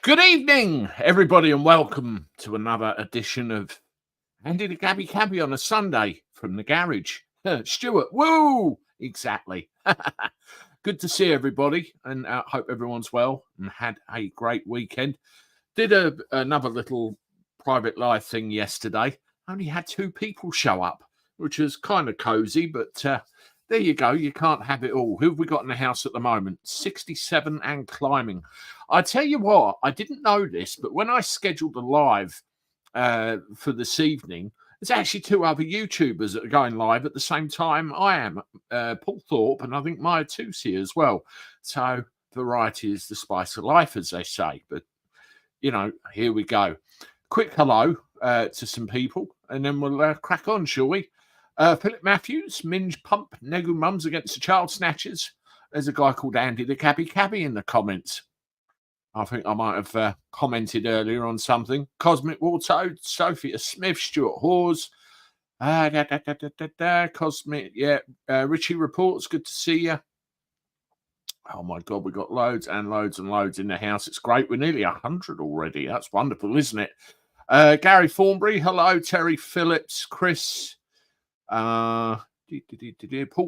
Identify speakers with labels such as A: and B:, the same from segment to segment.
A: Good evening, everybody, and welcome to another edition of Andy the Gabby Cabby on a Sunday from the garage. Stuart, woo! Exactly. Good to see everybody, and hope everyone's well and had a great weekend. Did another little private live thing yesterday. Only had 2 people show up, which was kind of cozy, but there you go. You can't have it all. Who have we got in the house at the moment? 67 and climbing. I tell you what, I didn't know this, but when I scheduled a live for this evening, there's actually 2 other YouTubers that are going live at the same time I am. Paul Thorpe and I think Maya Tusi as well. So variety is the spice of life, as they say. But, you know, here we go. Quick hello to some people, and then we'll crack on, shall we? Philip Matthews, Minge Pump, Negu Mums against the Child Snatchers. There's a guy called Andy the Gabby Cabby in the comments. I think I might have commented earlier on something. Cosmic Wartoad, Sophia Smith, Stuart Hawes, Cosmic, yeah, Richie Reports, good to see you. Oh my God, we got loads and loads and loads in the house. It's great. We're nearly 100 already. That's wonderful, isn't it? Gary Thornbury, hello. Terry Phillips, Chris, Paul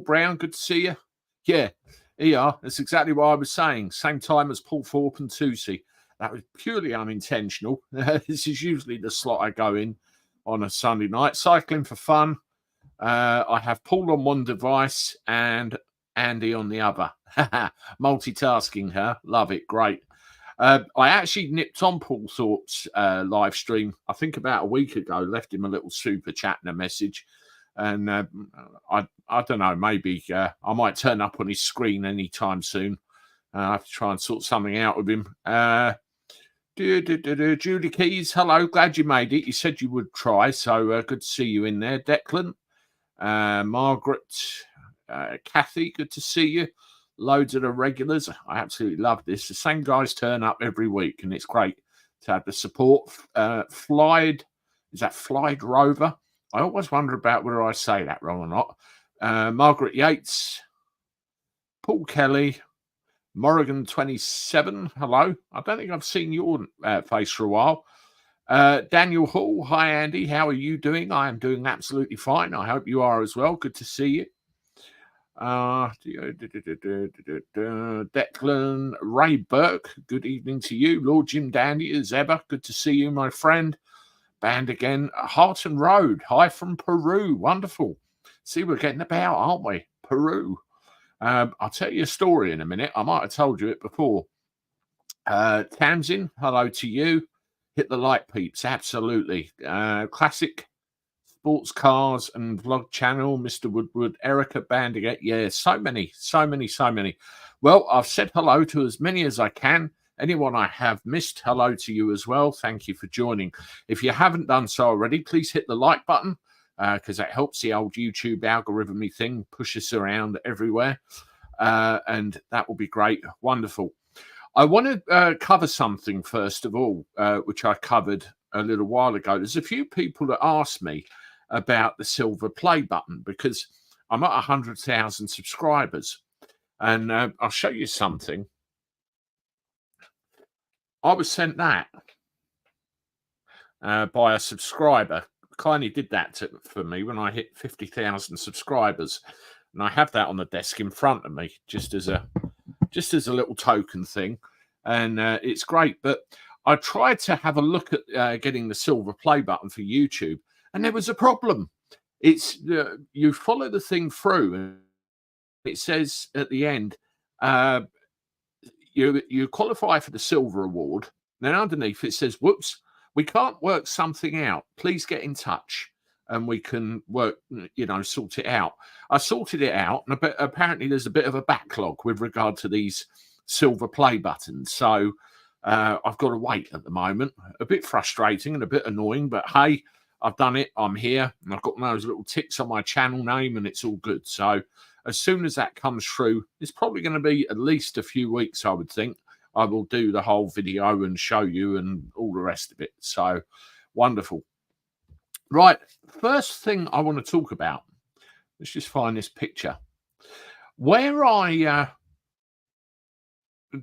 A: Brown, good to see you. Yeah, here you are. That's exactly what I was saying. Same time as Paul Thorpe and Tusi. That was purely unintentional. This is usually the slot I go in on a Sunday night. Cycling for fun. I have Paul on one device and Andy on the other. Multitasking, huh? Love it. Great. I actually nipped on Paul Thorpe's live stream, I think about a week ago, left him a little super chat and a message. And I don't know, maybe I might turn up on his screen anytime soon. I have to try and sort something out with him. Judy Keys, hello, glad you made it. You said you would try, so good to see you in there. Declan, Margaret, Kathy, good to see you. Loads of the regulars. I absolutely love this. The same guys turn up every week, and it's great to have the support. Flied Rover? I always wonder about whether I say that wrong or not. Margaret Yates, Paul Kelly, Morrigan 27. Hello. I don't think I've seen your face for a while. Daniel Hall. Hi, Andy. How are you doing? I am doing absolutely fine. I hope you are as well. Good to see you. Declan Ray Burke. Good evening to you. Lord Jim Dandy as ever. Good to see you, my friend. Band again, Harton Road. Hi from Peru. Wonderful. See, we're getting about, aren't we? Peru. I'll tell you a story in a minute. I might have told you it before. Tamsin, hello to you. Hit the like, peeps. Absolutely. Classic sports cars and vlog channel. Mr. Woodward. Erica Bandigat. Yeah, so many. Well, I've said hello to as many as I can. Anyone I have missed, hello to you as well. Thank you for joining. If you haven't done so already, please hit the like button because that helps the old YouTube algorithm thing push us around everywhere. And that will be great. Wonderful. I want to cover something first of all, which I covered a little while ago. There's a few people that asked me about the silver play button because I'm at 100,000 subscribers. And I'll show you something. I was sent that by a subscriber. Kindly did that for me when I hit 50,000 subscribers, and I have that on the desk in front of me just as a little token thing, and it's great. But I tried to have a look at getting the silver play button for YouTube, and there was a problem. It's you follow the thing through, and it says at the end. You qualify for the silver award. Then underneath it says, whoops, we can't work something out. Please get in touch and we can work, sort it out. I sorted it out, and apparently there's a bit of a backlog with regard to these silver play buttons. So I've got to wait at the moment. A bit frustrating and a bit annoying, but hey, I've done it. I'm here, and I've got those little ticks on my channel name, and it's all good. So as soon as that comes through, it's probably going to be at least a few weeks, I would think. I will do the whole video and show you and all the rest of it. So wonderful. Right, first thing I want to talk about. Let's just find this picture. Where I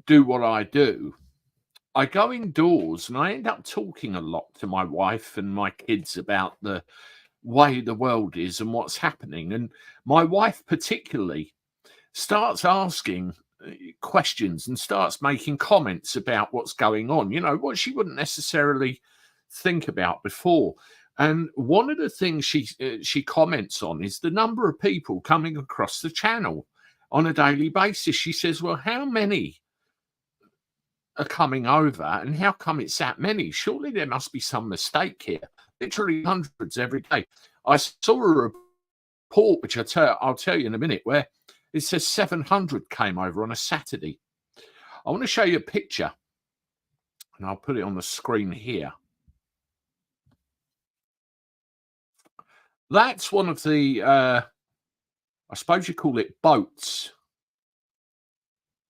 A: do what I do, I go indoors and I end up talking a lot to my wife and my kids about the way the world is and what's happening. And my wife, particularly, starts asking questions and starts making comments about what's going on, what she wouldn't necessarily think about before. And one of the things she comments on is the number of people coming across the channel on a daily basis. She says, well, how many are coming over and how come it's that many? Surely there must be some mistake here. Literally hundreds every day. I saw a report, which I'll tell you in a minute, where it says 700 came over on a Saturday. I want to show you a picture, and I'll put it on the screen here. That's one of the, I suppose you call it boats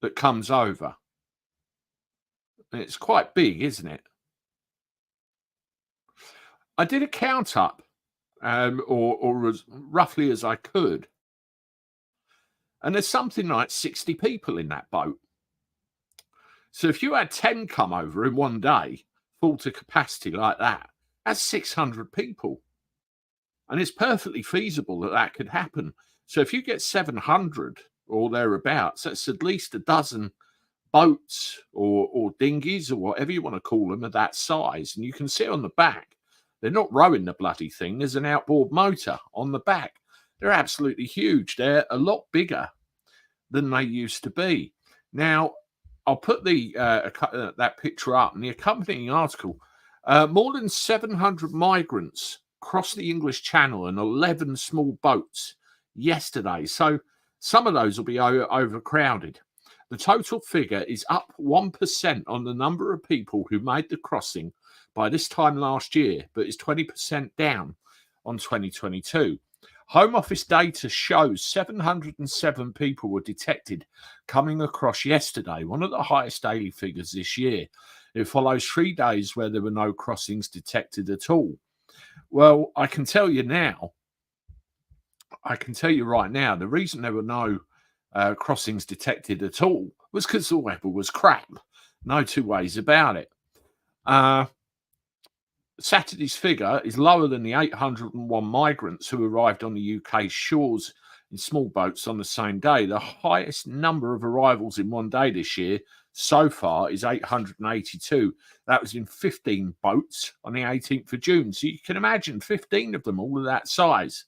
A: that comes over. And it's quite big, isn't it? I did a count up, or as roughly as I could. And there's something like 60 people in that boat. So if you had 10 come over in one day, full to capacity like that, that's 600 people. And it's perfectly feasible that that could happen. So if you get 700 or thereabouts, that's at least a dozen boats or dinghies or whatever you want to call them of that size. And you can see on the back, they're not rowing the bloody thing. There's an outboard motor on the back. They're absolutely huge. They're a lot bigger than they used to be. Now, I'll put that picture up in the accompanying article. More than 700 migrants crossed the English Channel in 11 small boats yesterday. So some of those will be overcrowded. The total figure is up 1% on the number of people who made the crossing by this time last year, but is 20% down on 2022. Home Office data shows 707 people were detected coming across yesterday, one of the highest daily figures this year. It follows 3 days where there were no crossings detected at all. Well, I can tell you right now, the reason there were no crossings detected at all was because the weather was crap. No two ways about it. Saturday's figure is lower than the 801 migrants who arrived on the UK's shores in small boats on the same day. The highest number of arrivals in one day this year so far is 882. That was in 15 boats on the 18th of June. So you can imagine 15 of them, all of that size.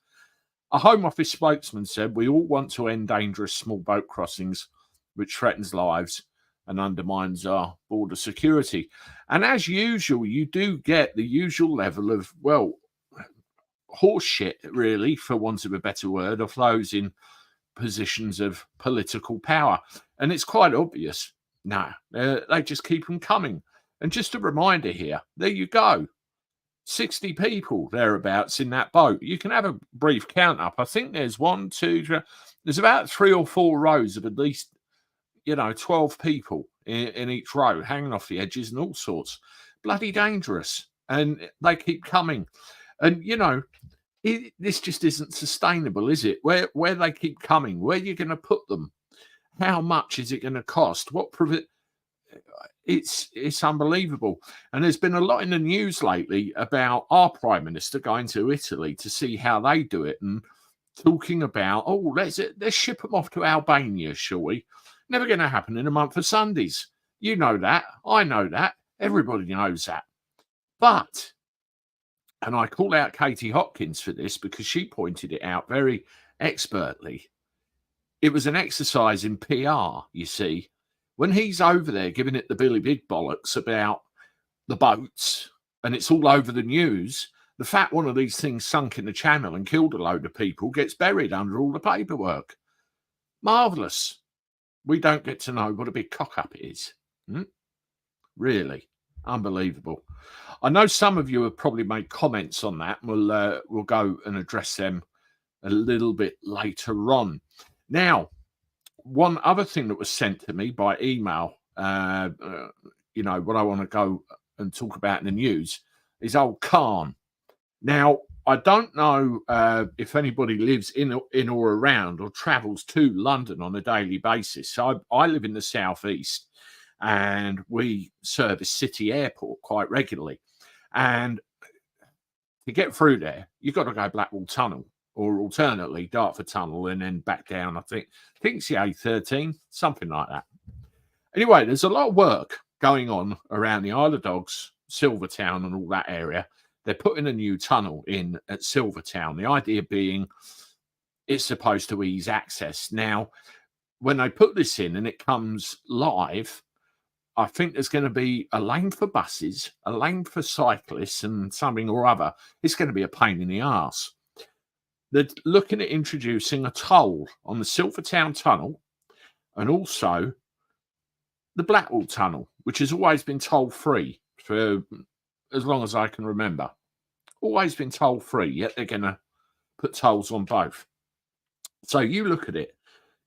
A: A Home Office spokesman said, we all want to end dangerous small boat crossings, which threatens lives and undermines our border security. And as usual, you do get the usual level of, well, horse shit, really, for want of a better word, of those in positions of political power. And it's quite obvious. No, they just keep them coming. And just a reminder here, there you go. 60 people thereabouts in that boat. You can have a brief count up. I think there's there's about 3 or 4 rows of at least 12 people in each row hanging off the edges and all sorts. Bloody dangerous. And they keep coming. And, this just isn't sustainable, is it? Where they keep coming, where you're going to put them, how much is it going to cost? It's unbelievable. And there's been a lot in the news lately about our Prime Minister going to Italy to see how they do it and talking about, let's ship them off to Albania, shall we? Never going to happen in a month of Sundays. You know that. I know that. Everybody knows that. But, and I call out Katie Hopkins for this because she pointed it out very expertly, it was an exercise in PR, you see. When he's over there giving it the Billy Big bollocks about the boats and it's all over the news, the fact one of these things sunk in the channel and killed a load of people gets buried under all the paperwork. Marvellous. We don't get to know what a big cock-up it is. Really. Unbelievable. I know some of you have probably made comments on that. We'll go and address them a little bit later on. Now, one other thing that was sent to me by email, what I want to go and talk about in the news is old Khan. Now, I don't know if anybody lives in or around or travels to London on a daily basis. So I live in the southeast, and we service City Airport quite regularly. And to get through there, you've got to go Blackwall Tunnel, or alternately Dartford Tunnel, and then back down. I think it's the A13, something like that. Anyway, there's a lot of work going on around the Isle of Dogs, Silvertown, and all that area. They're putting a new tunnel in at Silvertown. The idea being it's supposed to ease access. Now, when they put this in and it comes live, I think there's going to be a lane for buses, a lane for cyclists, and something or other. It's going to be a pain in the arse. They're looking at introducing a toll on the Silvertown Tunnel and also the Blackwall Tunnel, which has always been toll-free for as long as I can remember. Always been toll-free, yet they're going to put tolls on both. So you look at it.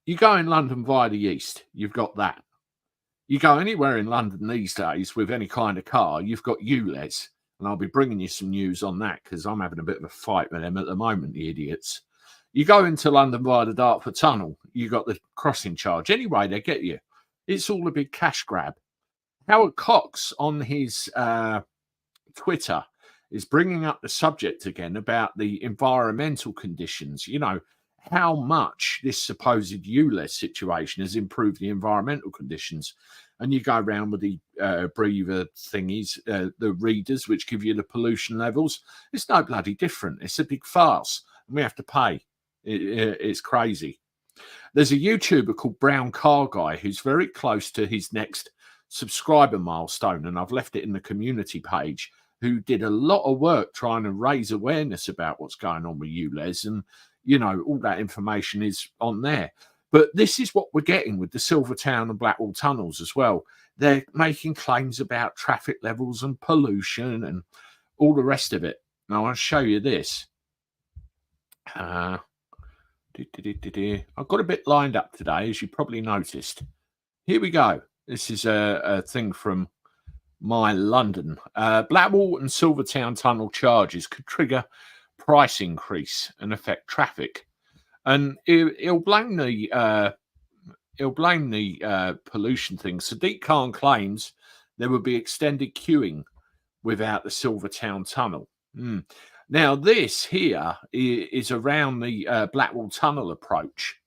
A: You go in London via the east, you've got that. You go anywhere in London these days with any kind of car, you've got ULEZ, and I'll be bringing you some news on that because I'm having a bit of a fight with them at the moment, the idiots. You go into London via the Dartford Tunnel, you got the crossing charge. Anyway, they get you. It's all a big cash grab. Howard Cox on his Twitter is bringing up the subject again about the environmental conditions. You know, how much this supposed ULEZ situation has improved the environmental conditions. And you go around with the breather thingies, the readers, which give you the pollution levels. It's no bloody different. It's a big farce. And we have to pay. It's crazy. There's a YouTuber called Brown Car Guy who's very close to his next subscriber milestone. And I've left it in the community page, who did a lot of work trying to raise awareness about what's going on with ULEZ. And you know, all that information is on there. But this is what we're getting with the Silvertown and Blackwall tunnels as well. They're making claims about traffic levels and pollution and all the rest of it. Now, I'll show you this. I've got a bit lined up today, as you probably noticed. Here we go. This is a thing from My London. Blackwall and Silvertown tunnel charges could trigger price increase and affect traffic, and he'll blame the pollution thing. Sadiq Khan claims there would be extended queuing without the Silvertown tunnel. Now this here is around the Blackwall tunnel approach,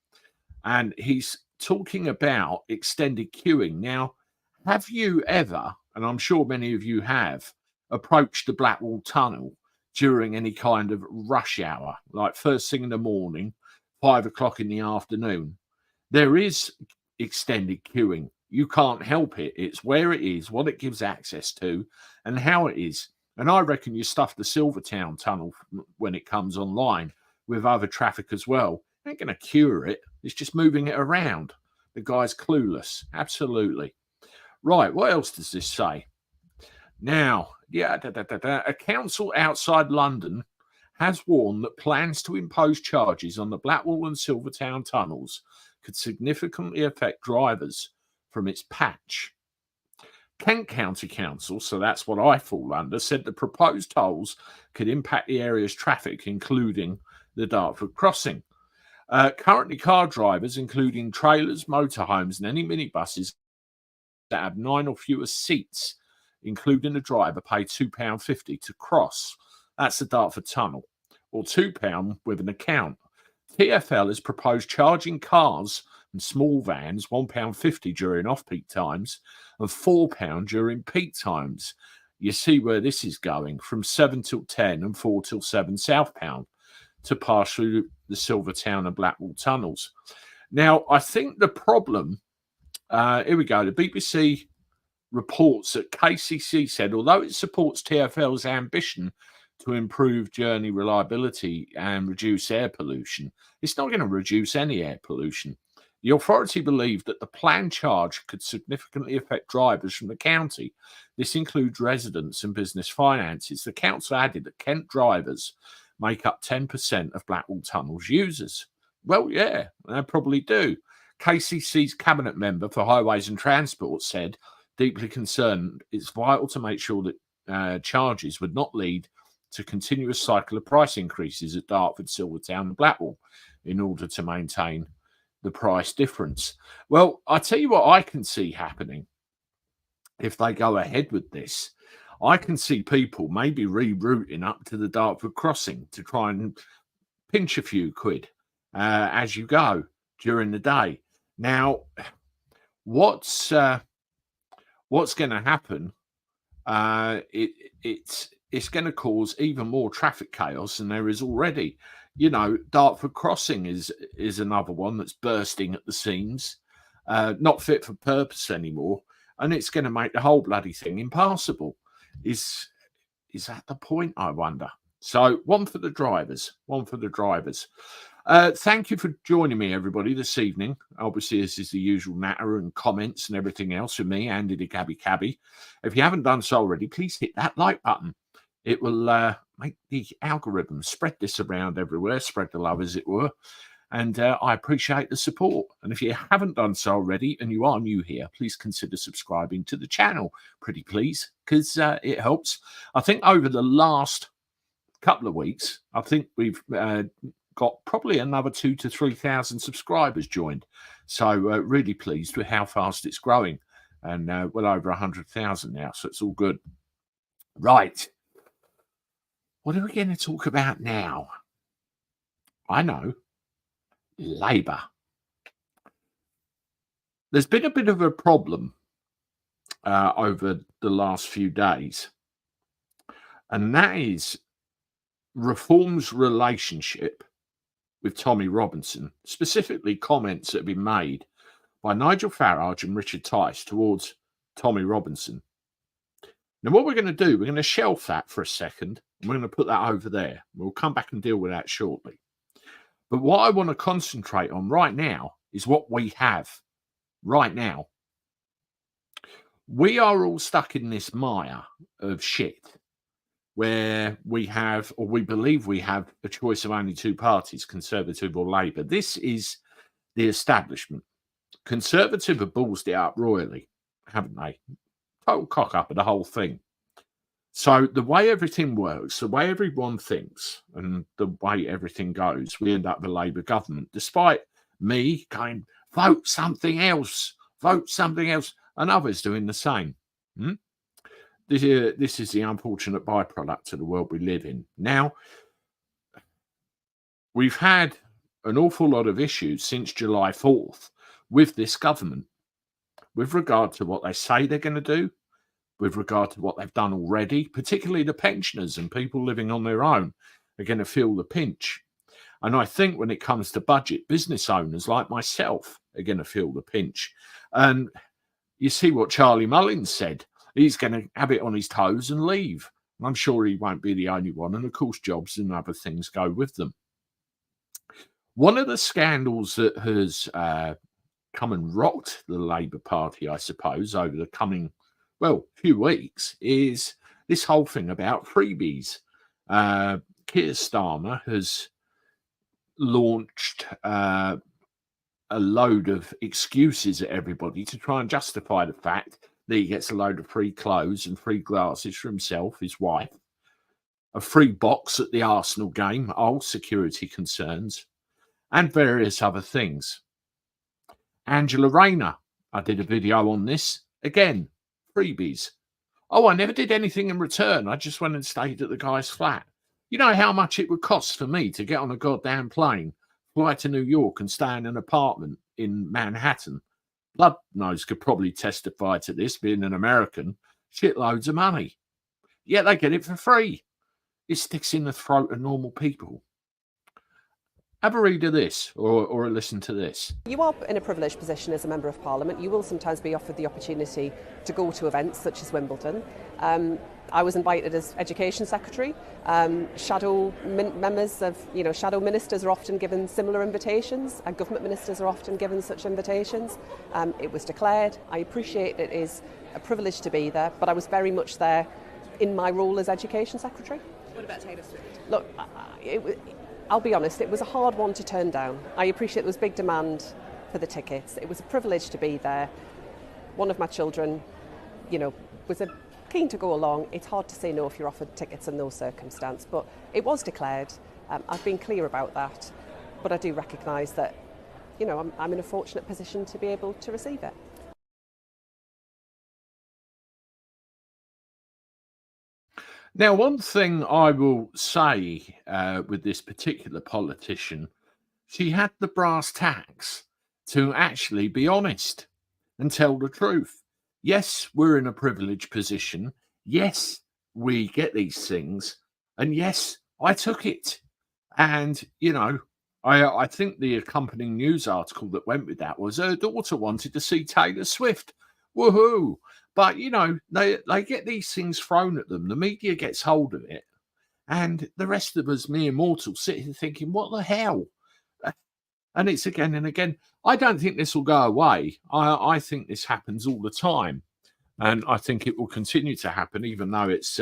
A: and he's talking about extended queuing. Now, have you ever, and I'm sure many of you have, approached the Blackwall tunnel during any kind of rush hour, like first thing in the morning, 5 o'clock in the afternoon? There is extended queuing. You can't help it. It's where it is, what it gives access to, and how it is. And I reckon you stuff the Silvertown tunnel when it comes online with other traffic as well. Ain't going to cure it. It's just moving it around. The guy's clueless. Absolutely. Right, what else does this say? Now, a council outside London has warned that plans to impose charges on the Blackwall and Silvertown tunnels could significantly affect drivers from its patch. Kent County Council, so that's what I fall under, said the proposed tolls could impact the area's traffic, including the Dartford crossing. Currently, car drivers, including trailers, motorhomes, and any minibuses that have 9 or fewer seats, including the driver, pay £2.50 to cross. That's the Dartford Tunnel, or £2 with an account. TfL has proposed charging cars and small vans £1.50 during off-peak times and £4 during peak times. You see where this is going, from 7 till 10 and 4 till 7 southbound to pass through the Silvertown and Blackwall tunnels. Now, I think the problem, here we go, the BBC reports that KCC said, although it supports TfL's ambition to improve journey reliability and reduce air pollution, it's not going to reduce any air pollution. The authority believed that the planned charge could significantly affect drivers from the county. This includes residents and business finances. The council added that Kent drivers make up 10% of Blackwall Tunnel's users. Well, yeah, they probably do. KCC's cabinet member for Highways and Transport said, deeply concerned, it's vital to make sure that charges would not lead to continuous cycle of price increases at Dartford, Silvertown and Blackwall in order to maintain the price difference. Well, I tell you what I can see happening. if they go ahead with this, I can see people maybe rerouting up to the Dartford crossing to try and pinch a few quid as you go during the day. Now, what's going to happen? It's going to cause even more traffic chaos than there is already. You know, Dartford crossing is another one that's bursting at the seams, not fit for purpose anymore, and it's going to make the whole bloody thing impassable. Is that the point, I wonder? So one for the drivers, one for the drivers. Thank you for joining me, everybody, this evening. Obviously, this is the usual natter and comments and everything else with me, Andy the Gabby Cabby. If you haven't done so already, please hit that like button. It will make the algorithm spread this around everywhere, spread the love, as it were. And I appreciate the support. And if you haven't done so already and you are new here, please consider subscribing to the channel, pretty please, because it helps. I think over the last couple of weeks, I think we've got probably another 2,000 to 3,000 subscribers joined. So really pleased with how fast it's growing, and well over 100,000 now. So it's all good. Right. What are we going to talk about now? I know. Labour. There's been a bit of a problem over the last few days, and that is Reform's relationship with Tommy Robinson, specifically comments that have been made by Nigel Farage and Richard Tice towards Tommy Robinson. Now, what we're going to do, we're going to shelf that for a second, and we're going to put that over there. We'll come back and deal with that shortly. But what I want to concentrate on right now is what we have right now. We are all stuck in this mire of shit where we have, or we believe we have, a choice of only two parties, Conservative or Labour. This is the establishment. Conservative have ballsed it up royally, haven't they? Total cock up of the whole thing. So the way everything works, the way everyone thinks, and the way everything goes, we end up with a Labour government, despite me going, vote something else, and others doing the same. This is the unfortunate byproduct of the world we live in. Now, we've had an awful lot of issues since July 4th with this government, with regard to what they say they're going to do, with regard to what they've done already, particularly the pensioners and people living on their own are going to feel the pinch. And I think when it comes to budget, business owners like myself are going to feel the pinch. And you see what Charlie Mullins said. He's going to have it on his toes and leave. And I'm sure he won't be the only one. And of course, jobs and other things go with them. One of the scandals that has come and rocked the Labour Party, I suppose, over the coming, few weeks, is this whole thing about freebies. Keir Starmer has launched a load of excuses at everybody to try and justify the fact that he gets a load of free clothes and free glasses for himself, his wife, a free box at the Arsenal game, old security concerns, and various other things. Angela Rayner, I did a video on this, again, freebies. Oh, I never did anything in return. I just went and stayed at the guy's flat. You know how much it would cost for me to get on a goddamn plane, fly to New York and stay in an apartment in Manhattan? Blood knows could probably testify to this, being an American. Shitloads of money. Yet they get it for free. It sticks in the throat of normal people. Have a read of this or a listen to this.
B: You are in a privileged position as a Member of Parliament. You will sometimes be offered the opportunity to go to events such as Wimbledon. I was invited as Education Secretary. Shadow ministers are often given similar invitations, and government ministers are often given such invitations. It was declared. I appreciate it is a privilege to be there, but I was very much there in my role as Education Secretary.
C: What about Taylor Swift?
B: Look, I'll be honest, it was a hard one to turn down. I appreciate there was big demand for the tickets. It was a privilege to be there. One of my children, was keen to go along. It's hard to say no if you're offered tickets in those circumstances, but it was declared. I've been clear about that, but I do recognise that, I'm in a fortunate position to be able to receive it.
A: Now, one thing I will say with this particular politician, she had the brass tacks to actually be honest and tell the truth. Yes, we're in a privileged position. Yes, we get these things. And yes, I took it. And, I think the accompanying news article that went with that was her daughter wanted to see Taylor Swift. Woohoo! But, they get these things thrown at them. The media gets hold of it. And the rest of us, mere mortals, sit here thinking, what the hell? And it's again and again. I don't think this will go away. I think this happens all the time. And I think it will continue to happen, even though it's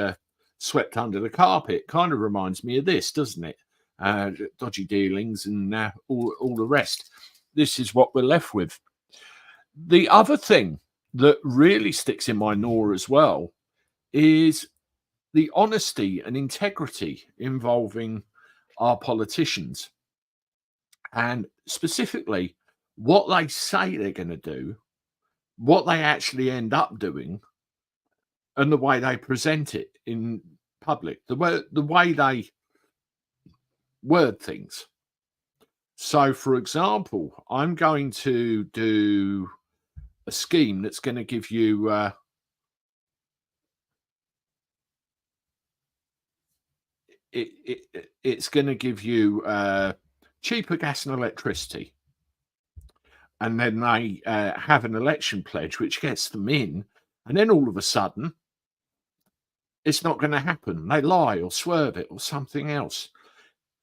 A: swept under the carpet. Kind of reminds me of this, doesn't it? Dodgy dealings and all the rest. This is what we're left with. The other thing that really sticks in my gnaw as well is the honesty and integrity involving our politicians. And specifically, what they say they're going to do, what they actually end up doing, and the way they present it in public, the way they word things. So, for example, I'm going to do a scheme that's going to give you it's going to give you cheaper gas and electricity. And then they have an election pledge which gets them in, and then all of a sudden it's not going to happen. They lie or swerve it or something else.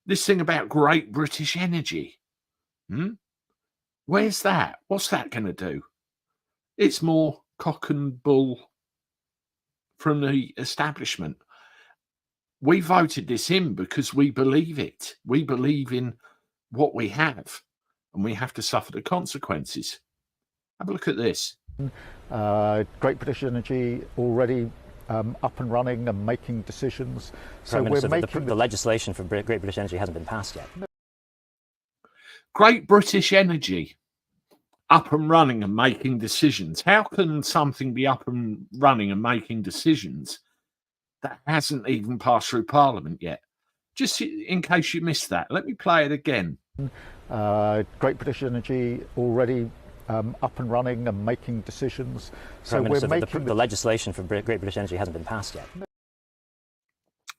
A: This thing about Great British Energy, where's that? What's that going to do? It's more cock and bull from the establishment. We voted this in because we believe it. We believe in what we have, and we have to suffer the consequences. Have a look at this.
C: Great British Energy already up and running and making decisions.
D: So we're making the legislation for Great British Energy hasn't been passed yet.
A: Great British Energy up and running and making decisions. How can something be up and running and making decisions that hasn't even passed through Parliament yet? Just in case you missed that, let me play it again.
C: Great British Energy already up and running and making decisions.
D: So we're making the legislation for Great British Energy hasn't been passed yet.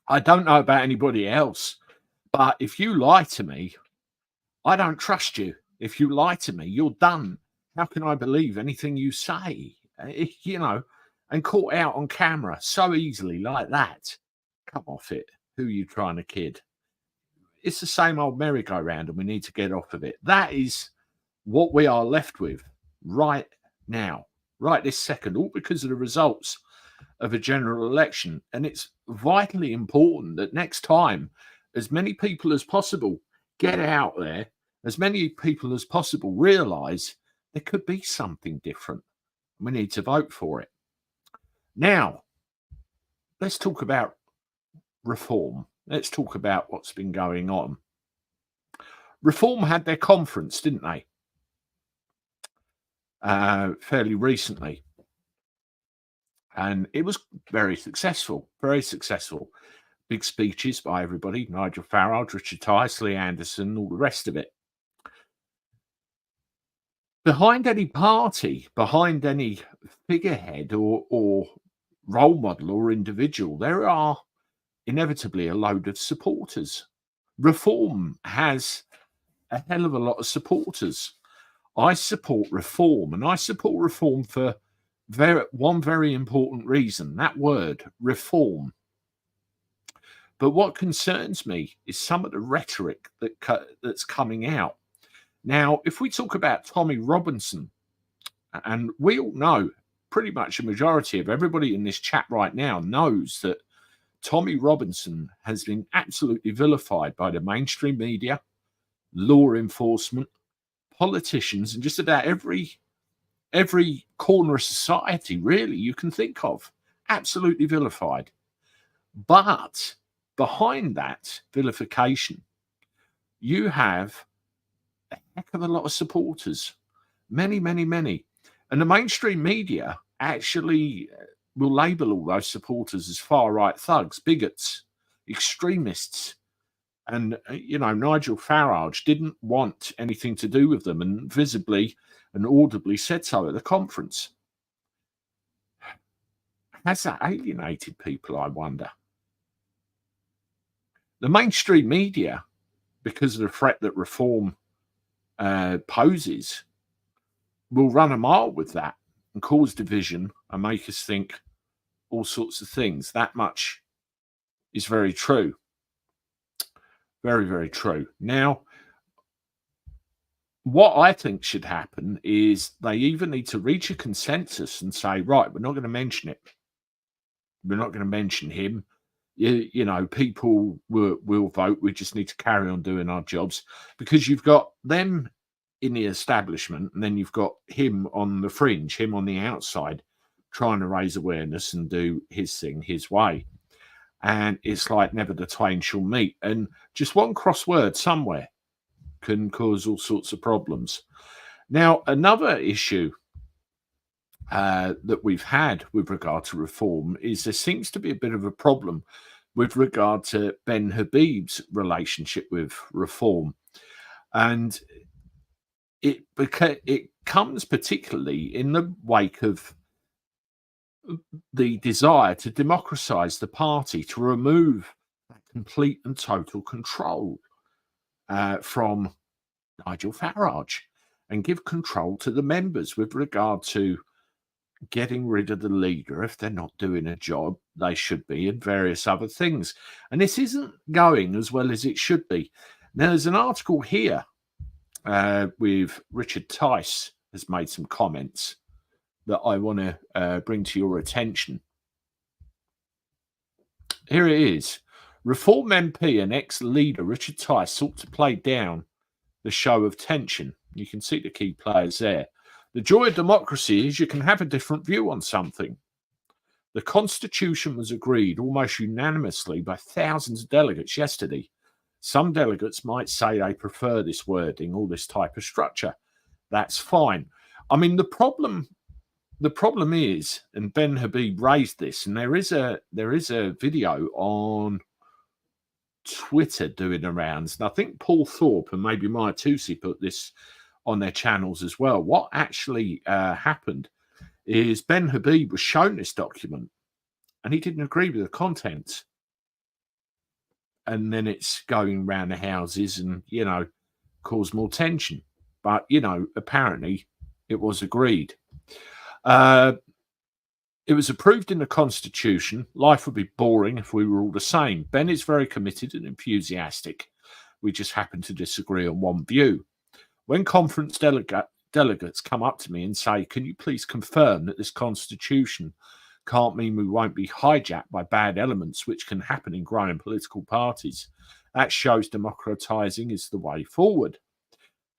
A: I don't know about anybody else, but if you lie to me, I don't trust you. If you lie to me, you're done. How can I believe anything you say? And caught out on camera so easily like that. Come off it. Who are you trying to kid? It's the same old merry-go-round, and we need to get off of it. That is what we are left with right now, right this second, all because of the results of a general election. And it's vitally important that next time, as many people as possible get out there, as many people as possible realise there could be something different. We need to vote for it. Now, let's talk about Reform. Let's talk about what's been going on. Reform had their conference, didn't they? Fairly recently. And it was very successful, very successful. Big speeches by everybody, Nigel Farage, Richard Tice, Lee Anderson, all the rest of it. Behind any party, behind any figurehead or role model or individual, there are inevitably a load of supporters. Reform has a hell of a lot of supporters. I support Reform, and I support Reform for one very important reason, that word, reform. But what concerns me is some of the rhetoric that's coming out. Now, if we talk about Tommy Robinson, and we all know, pretty much a majority of everybody in this chat right now knows that Tommy Robinson has been absolutely vilified by the mainstream media, law enforcement, politicians, and just about every corner of society, really, you can think of. Absolutely vilified. But behind that vilification, you have a heck of a lot of supporters. Many, many, many. And the mainstream media actually will label all those supporters as far-right thugs, bigots, extremists. And, Nigel Farage didn't want anything to do with them and visibly and audibly said so at the conference. Has that alienated people, I wonder? The mainstream media, because of the threat that reform poses, will run a mile with that and cause division and make us think all sorts of things. That much is very true. Very, very true. Now, what I think should happen is they either need to reach a consensus and say, right, we're not going to mention it. We're not going to mention him. People will vote. We just need to carry on doing our jobs, because you've got them in the establishment and then you've got him on the fringe, him on the outside, trying to raise awareness and do his thing his way. And it's like never the twain shall meet. And just one crossword somewhere can cause all sorts of problems. Now, another issue that we've had with regard to reform is there seems to be a bit of a problem with regard to Ben Habib's relationship with reform. And it comes particularly in the wake of the desire to democratise the party, to remove that complete and total control from Nigel Farage and give control to the members with regard to getting rid of the leader if they're not doing a job they should be, and various other things. And this isn't going as well as it should be. Now, there's an article here with Richard Tice has made some comments that I want to bring to your attention. Here it is. Reform MP and ex-leader Richard Tice sought to play down the show of tension. You can see the key players there. The joy of democracy is you can have a different view on something. The Constitution was agreed almost unanimously by thousands of delegates yesterday. Some delegates might say they prefer this wording or this type of structure. That's fine. I mean, the problem is, and Ben Habib raised this, and there is a video on Twitter doing the rounds, and I think Paul Thorpe and maybe Maya Tusi put this on their channels as well. What actually happened is Ben Habib was shown this document and he didn't agree with the contents. And then it's going around the houses and, cause more tension. But, apparently it was agreed. It was approved in the Constitution. Life would be boring if we were all the same. Ben is very committed and enthusiastic. We just happen to disagree on one view. When conference delegates come up to me and say, can you please confirm that this Constitution can't mean we won't be hijacked by bad elements, which can happen in growing political parties? That shows democratising is the way forward.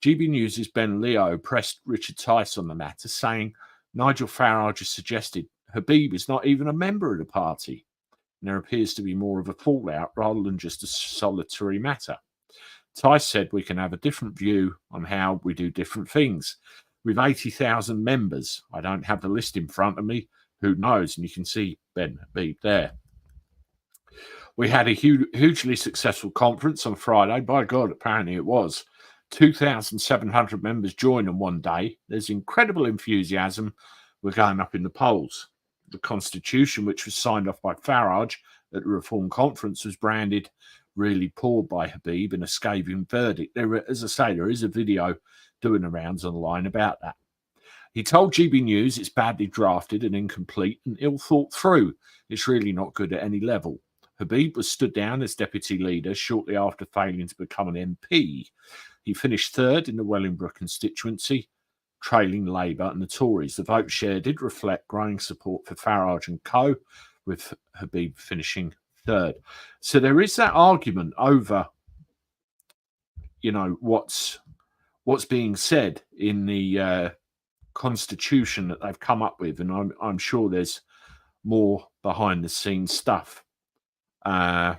A: GB News' Ben Leo pressed Richard Tice on the matter, saying Nigel Farage has suggested Habib is not even a member of the party. And there appears to be more of a fallout rather than just a solitary matter. Tice said we can have a different view on how we do different things. With 80,000 members, I don't have the list in front of me. Who knows? And you can see Ben Habib there. We had a hugely successful conference on Friday. By God, apparently it was. 2,700 members joined on one day. There's incredible enthusiasm. We're going up in the polls. The Constitution, which was signed off by Farage at the Reform Conference, was branded really poor by Habib in a scathing verdict. As I say, there is a video doing the rounds online about that. He told GB News it's badly drafted and incomplete and ill thought through. It's really not good at any level. Habib was stood down as deputy leader shortly after failing to become an MP. He finished third in the Wellingborough constituency, trailing Labour and the Tories. The vote share did reflect growing support for Farage and co, with Habib finishing third. So there is that argument over, what's being said in the Constitution that they've come up with, and I'm sure there's more behind the scenes stuff, coming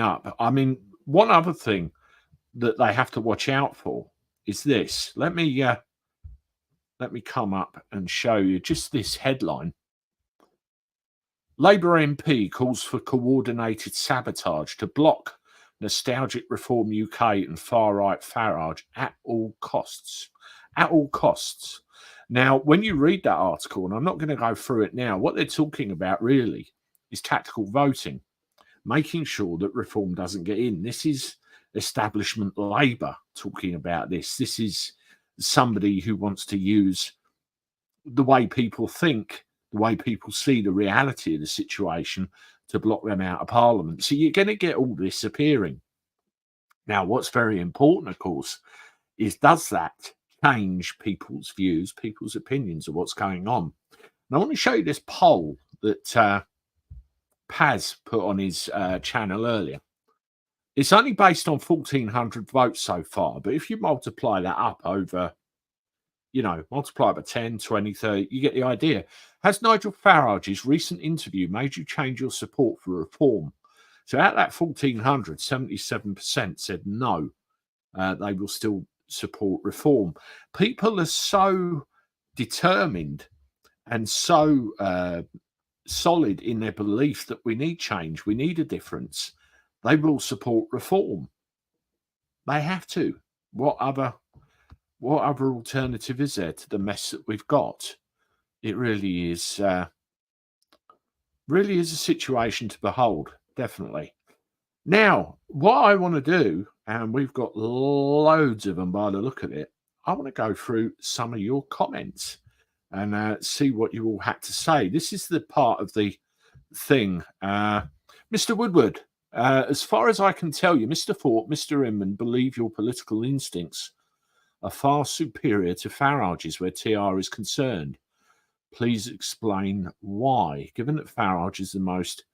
A: up. I mean, one other thing that they have to watch out for is this. Let me let me come up and show you just this headline. Labour MP calls for coordinated sabotage to block nostalgic Reform UK and far-right Farage at all costs. At all costs. Now, when you read that article, and I'm not going to go through it now, what they're talking about really is tactical voting, making sure that Reform doesn't get in. This is establishment Labour talking about this. This is somebody who wants to use the way people think, the way people see the reality of the situation to block them out of Parliament. So you're going to get all this appearing. Now, what's very important, of course, is does that change people's views, people's opinions of what's going on? And I want to show you this poll that Paz put on his channel earlier. It's only based on 1,400 votes so far, but if you multiply that up over, multiply it by 10, 20, 30, you get the idea. Has Nigel Farage's recent interview made you change your support for Reform? So out of that 1,400, 77% said no, they will still support Reform. People are so determined and so solid in their belief that we need change, we need a difference. They will support Reform. They have to. What other alternative is there to the mess that we've got? It really is a situation to behold, definitely. Now, what I want to do, and we've got loads of them by the look of it, I want to go through some of your comments and see what you all had to say. This is the part of the thing. Mr. Woodward, as far as I can tell you, Mr. Thorpe, Mr. Inman believe your political instincts are far superior to Farage's where TR is concerned. Please explain why, given that Farage is the most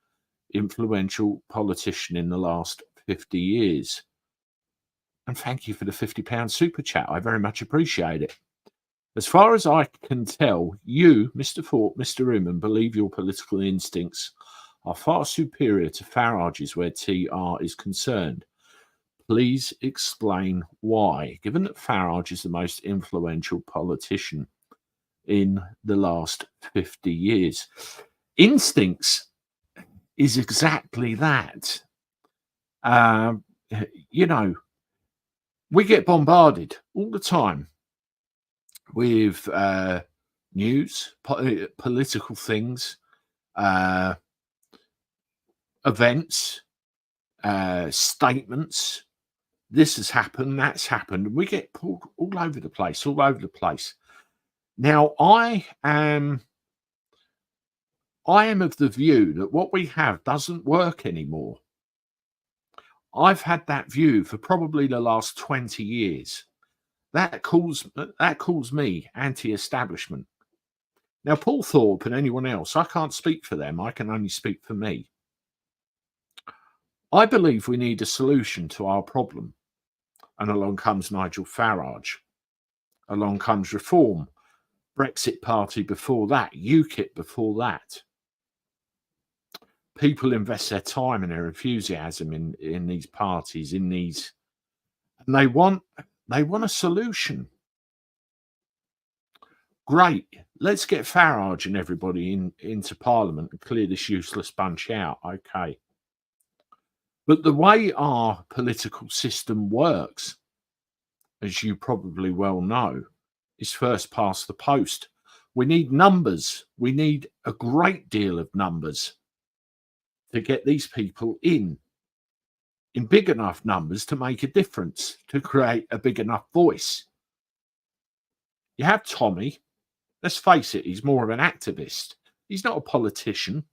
A: influential politician in the last 50 years. And thank you for the £50 super chat. I very much appreciate it. As far as I can tell, you, Mr. Thorpe, Mr. Inman, believe your political instincts are far superior to Farage's where TR is concerned. Please explain why, given that Farage is the most influential politician in the last 50 years. Instincts is exactly that. We get bombarded all the time with news, political things, events, statements. This has happened, that's happened. We get pulled all over the place, Now, I am of the view that what we have doesn't work anymore. I've had that view for probably the last 20 years. That calls me anti-establishment. Now, Paul Thorpe and anyone else, I can't speak for them. I can only speak for me. I believe we need a solution to our problem. And along comes Nigel Farage. Along comes Reform. Brexit Party before that. UKIP before that. People invest their time and their enthusiasm in these parties, and they want a solution. Great. Let's get Farage and everybody into Parliament and clear this useless bunch out. Okay. But the way our political system works, as you probably well know, is first past the post. We need numbers. We need a great deal of numbers to get these people in big enough numbers to make a difference, to create a big enough voice. You have Tommy. Let's face it, he's more of an activist. He's not a politician.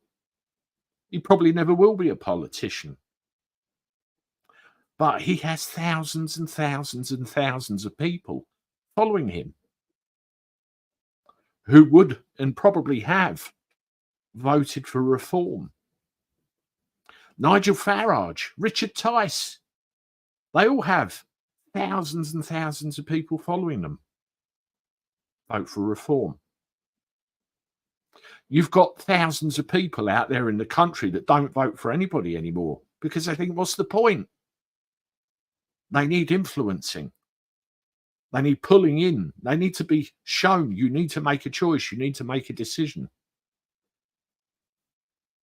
A: He probably never will be a politician. But he has thousands and thousands and thousands of people following him who would and probably have voted for Reform. Nigel Farage, Richard Tice, they all have thousands and thousands of people following them. Vote for Reform. You've got thousands of people out there in the country that don't vote for anybody anymore because they think, what's the point? They need influencing. They need pulling in. They need to be shown. You need to make a choice. You need to make a decision.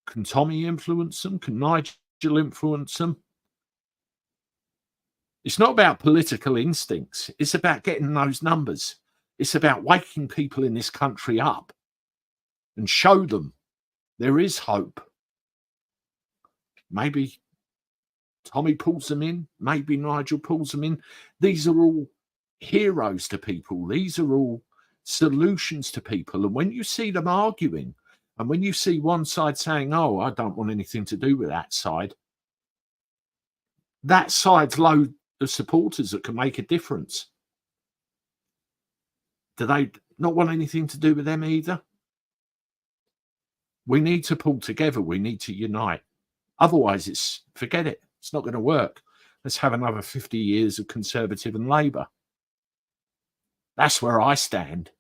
A: Can Tommy influence them? Can Nigel influence them? It's not about political instincts. It's about getting those numbers. It's about waking people in this country up and show them there is hope. Maybe Tommy pulls them in. Maybe Nigel pulls them in. These are all heroes to people. These are all solutions to people. And when you see them arguing, and when you see one side saying, oh, I don't want anything to do with that side's load of supporters that can make a difference. Do they not want anything to do with them either? We need to pull together. We need to unite. Otherwise, forget it. It's not going to work. Let's have another 50 years of Conservative and Labour. That's where I stand.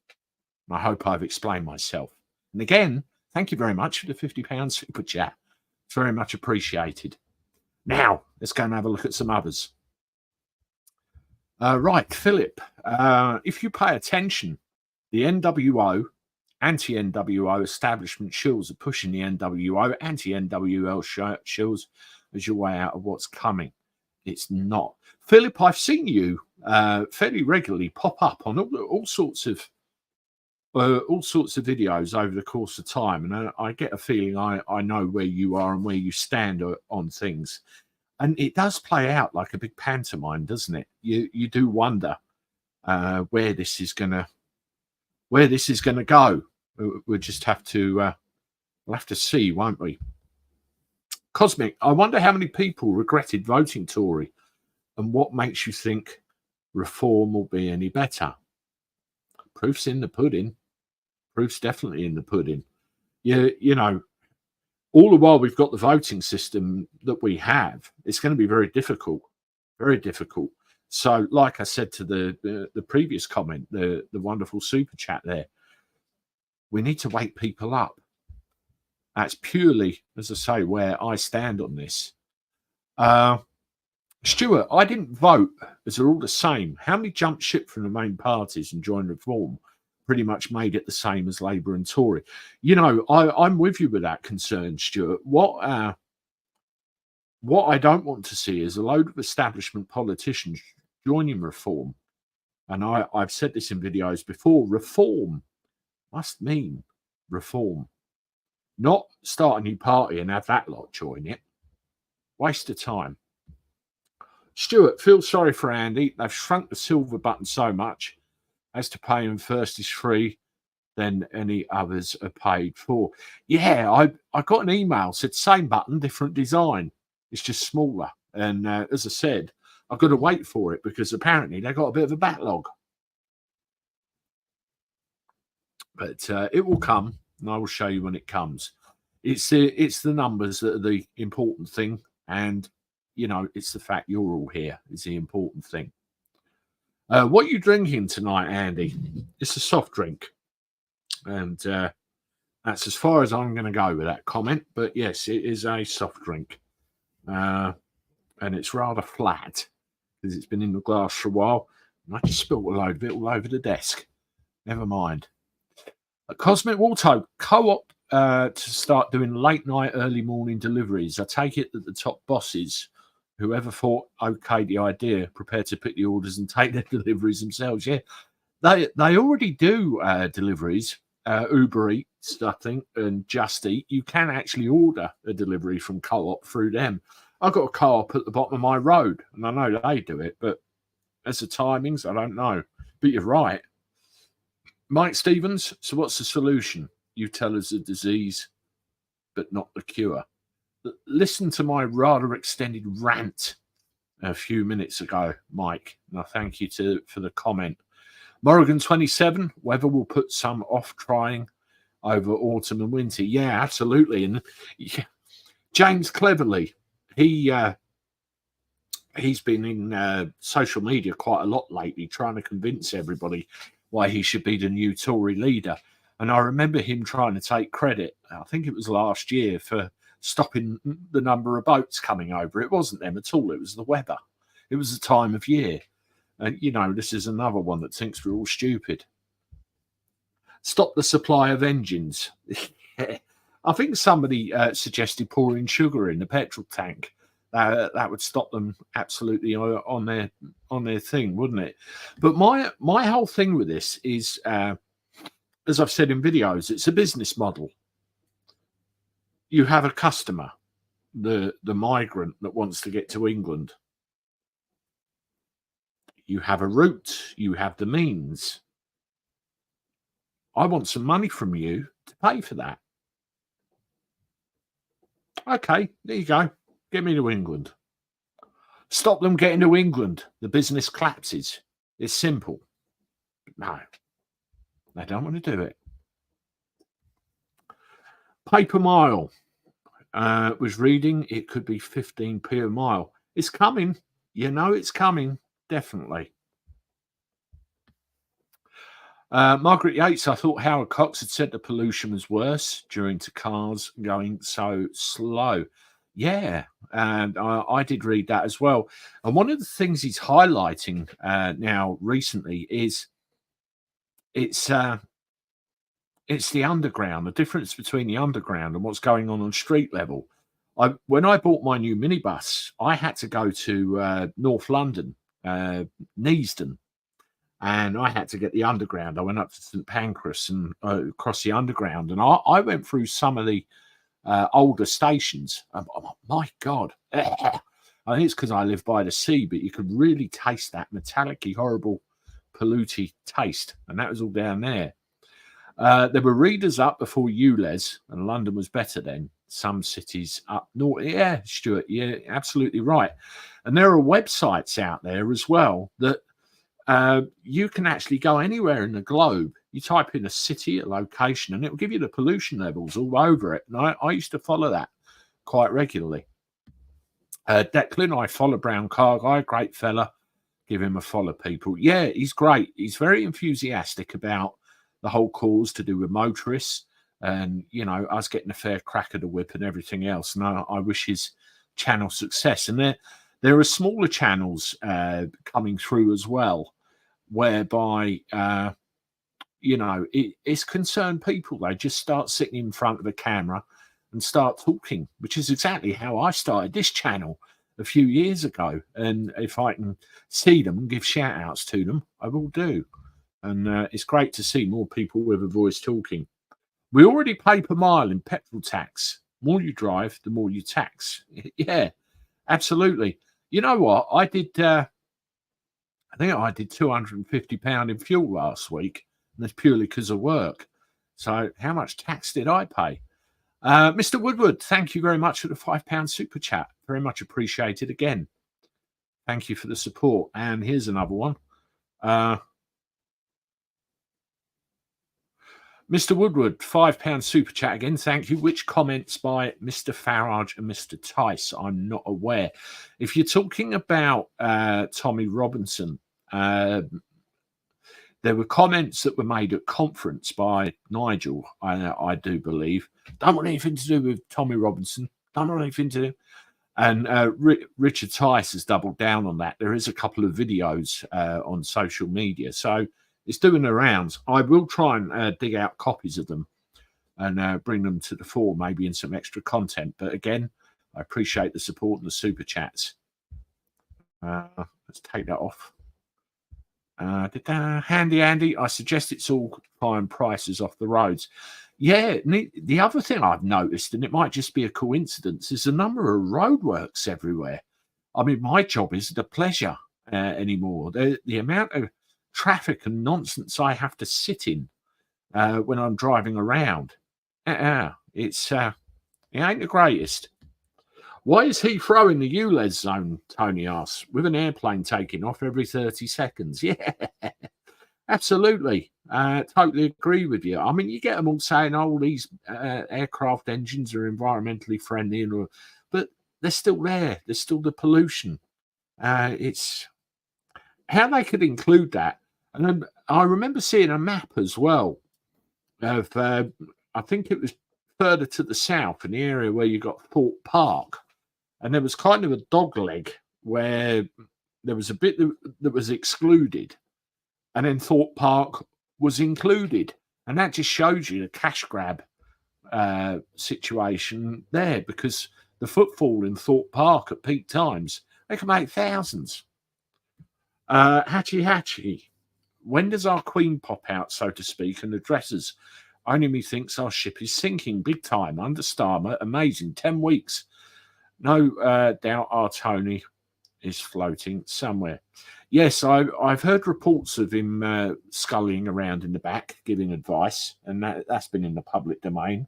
A: I hope I've explained myself. And again, thank you very much for the £50 super chat. It's very much appreciated. Now, let's go and have a look at some others. Right, Philip, if you pay attention, the NWO, anti-NWO establishment shills are pushing the NWO, anti-NWO shills as your way out of what's coming. It's not. Philip, I've seen you fairly regularly pop up on all sorts of videos over the course of time, and I get a feeling I know where you are and where you stand on things. And it does play out like a big pantomime, doesn't it? You do wonder where this is gonna go. We'll just have to we'll have to see, won't we? Cosmic, I wonder how many people regretted voting Tory, and what makes you think reform will be any better? Proof's in the pudding. Proof's definitely in the pudding. You know. All the while we've got the voting system that we have, it's going to be very difficult, very difficult. So, like I said to the previous comment, the wonderful super chat there, we need to wake people up. That's purely, as I say, where I stand on this. Stuart, I didn't vote, as they're all the same. How many jumped ship from the main parties and joined Reform? Pretty much made it the same as Labour and Tory. You know, I'm with you with that concern, Stuart. What I don't want to see is a load of establishment politicians joining Reform. And I've said this in videos before, Reform must mean reform. Not start a new party and have that lot join it. Waste of time. Stuart, feel sorry for Andy. They've shrunk the silver button so much as to pay him first is free, then any others are paid for. Yeah, I got an email, said same button, different design. It's just smaller. And as I said, I've got to wait for it because apparently they got a bit of a backlog. But it will come, and I will show you when it comes. It's the numbers that are the important thing. And, you know, it's the fact you're all here is the important thing. What are you drinking tonight, Andy? It's a soft drink. And that's as far as I'm going to go with that comment. But yes, it is a soft drink. And it's rather flat because it's been in the glass for a while. And I just spilled a load of it all over the desk. Never mind. Cosmic Walto, Co-op to start doing late night, early morning deliveries. I take it that the top bosses, whoever thought okay the idea, prepared to pick the orders and take their deliveries themselves. Yeah, they already do deliveries. Uber Eats, I think, and Just Eat. You can actually order a delivery from Co-op through them. I've got a Co-op at the bottom of my road, and I know they do it, but as the timings, I don't know. But you're right. Mike Stevens, so what's the solution? You tell us the disease, but not the cure. Listen to my rather extended rant a few minutes ago, Mike, and I thank you for the comment. Morrigan 27, weather will put some off trying over autumn and winter. Yeah, absolutely. And yeah, James Cleverly, he's been in social media quite a lot lately, trying to convince everybody why he should be the new Tory leader. And I remember him trying to take credit, I think it was last year, for stopping the number of boats coming over. It wasn't them at all. It was the weather. It was the time of year. And, you know, this is another one that thinks we're all stupid. Stop the supply of engines. I think somebody suggested pouring sugar in the petrol tank. That would stop them absolutely on their thing, wouldn't it? But my whole thing with this is, as I've said in videos, it's a business model. You have a customer, the migrant that wants to get to England. You have a route, you have the means. I want some money from you to pay for that. Okay, there you go. Get me to England. Stop them getting to England. The business collapses. It's simple. No, they don't want to do it. Paper mile. Was reading it could be 15p a mile. It's coming. You know it's coming. Definitely. Margaret Yates, I thought Howard Cox had said the pollution was worse during to cars going so slow. Yeah, and I did read that as well. And one of the things he's highlighting now recently is it's the underground, the difference between the underground and what's going on street level. When I bought my new minibus, I had to go to North London, Neasden, and I had to get the underground. I went up to St Pancras and across the underground, and I went through some of the older stations. Oh, my God. I think it's because I live by the sea, but you could really taste that metallic-y, horrible, polluty taste, and that was all down there. There were readers up before ULEZ, and London was better then. Some cities up north. Yeah, Stuart, yeah, absolutely right. And there are websites out there as well that you can actually go anywhere in the globe. You type in a city, a location, and it will give you the pollution levels all over it. And I used to follow that quite regularly. Declan, I follow Brown Car Guy, great fella. Give him a follow, people. Yeah, he's great. He's very enthusiastic about the whole cause to do with motorists and, you know, us getting a fair crack of the whip and everything else. And I wish his channel success. And there are smaller channels coming through as well, whereby, you know, it's concerned people. They just start sitting in front of a camera and start talking, which is exactly how I started this channel a few years ago. And if I can see them and give shout outs to them, I will do. And it's great to see more people with a voice talking. We already pay per mile in petrol tax. The more you drive, the more you tax. Yeah, absolutely. You know what? I think I did £250 in fuel last week, and that's purely because of work. So how much tax did I pay? Mr. Woodward, thank you very much for the £5 super chat. Very much appreciated again. Thank you for the support. And here's another one. Mr. Woodward, £5 super chat again. Thank you. Which comments by Mr. Farage and Mr. Tice? I'm not aware. If you're talking about Tommy Robinson, there were comments that were made at conference by Nigel, I do believe. Don't want anything to do with Tommy Robinson. Don't want anything to do. And Richard Tice has doubled down on that. There is a couple of videos on social media. So it's doing the rounds. I will try and dig out copies of them and bring them to the fore, maybe in some extra content. But again, I appreciate the support and the super chats. Let's take that off. Handy Andy, I suggest it's all buying prices off the roads. Yeah, the other thing I've noticed, and it might just be a coincidence, is the number of roadworks everywhere. I mean, my job isn't a pleasure anymore. The amount of traffic and nonsense I have to sit in when I'm driving around. It ain't the greatest. Why is he throwing the ULEZ zone, Tony asks, with an airplane taking off every 30 seconds? Yeah, absolutely. Totally agree with you. I mean, you get them all saying, oh, these aircraft engines are environmentally friendly, but they're still there. There's still the pollution. It's how they could include that. And then I remember seeing a map as well of, I think it was further to the south in the area where you got Thorpe Park. And there was kind of a dog leg where there was a bit that was excluded, and then Thorpe Park was included. And that just shows you the cash grab situation there, because the footfall in Thorpe Park at peak times, they can make thousands. Hatchie, when does our queen pop out, so to speak, and address us? Only me thinks our ship is sinking big time. Under Starmer, amazing, 10 weeks. No doubt our Tony is floating somewhere. Yes, I've heard reports of him scullying around in the back, giving advice, and that's been in the public domain.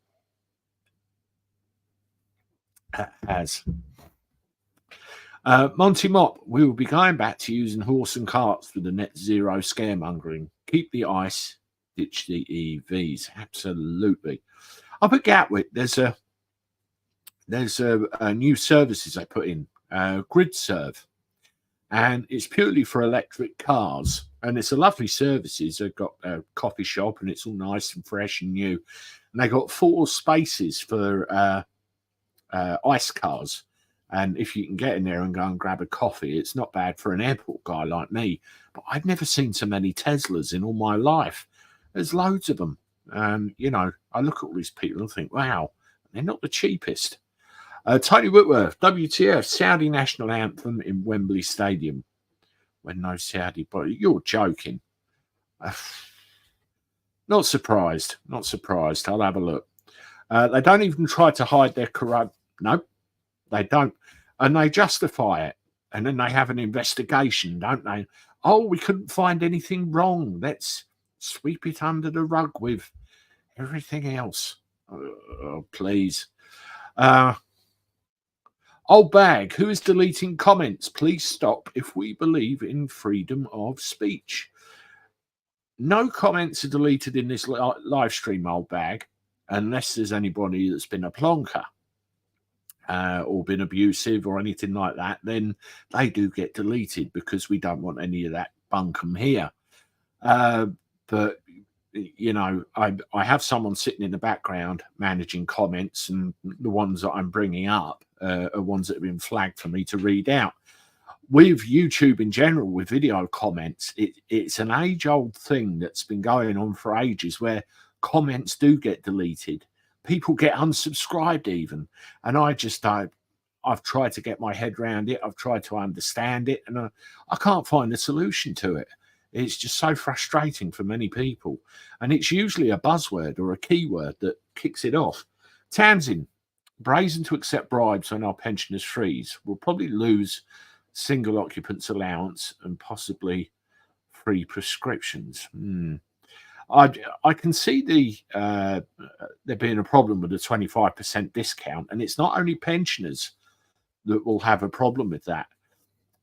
A: Has. Monty Mop, we will be going back to using horse and carts for the net zero scaremongering. Keep the ice, ditch the EVs. Absolutely. Up at Gatwick, there's a new services they put in, Grid Serve, and it's purely for electric cars, and it's a lovely services. They've got a coffee shop, and it's all nice and fresh and new, and they got 4 spaces for ice cars. And if you can get in there and go and grab a coffee, it's not bad for an airport guy like me. But I've never seen so many Teslas in all my life. There's loads of them. You know, I look at all these people and think, wow, they're not the cheapest. Tony Whitworth, WTF, Saudi national anthem in Wembley Stadium. When no Saudi body. You're joking. Not surprised. Not surprised. I'll have a look. They don't even try to hide their corrupt. No, they don't. And they justify it. And then they have an investigation, don't they? Oh, we couldn't find anything wrong. Let's sweep it under the rug with everything else. Oh, please. Old bag, who is deleting comments? Please stop if we believe in freedom of speech. No comments are deleted in this live stream, old bag, unless there's anybody that's been a plonker. Or been abusive or anything like that, then they do get deleted, because we don't want any of that bunkum here. But, you know, I have someone sitting in the background managing comments, and the ones that I'm bringing up are ones that have been flagged for me to read out. With YouTube in general, with video comments, it's an age-old thing that's been going on for ages, where comments do get deleted. People get unsubscribed even. And I've tried to get my head around it. I've tried to understand it, and I can't find a solution to it. It's just so frustrating for many people. And it's usually a buzzword or a keyword that kicks it off. Tamsin, brazen to accept bribes when our pensioners freeze. We'll probably lose single occupants allowance and possibly free prescriptions. I can see there being a problem with a 25% discount, and it's not only pensioners that will have a problem with that.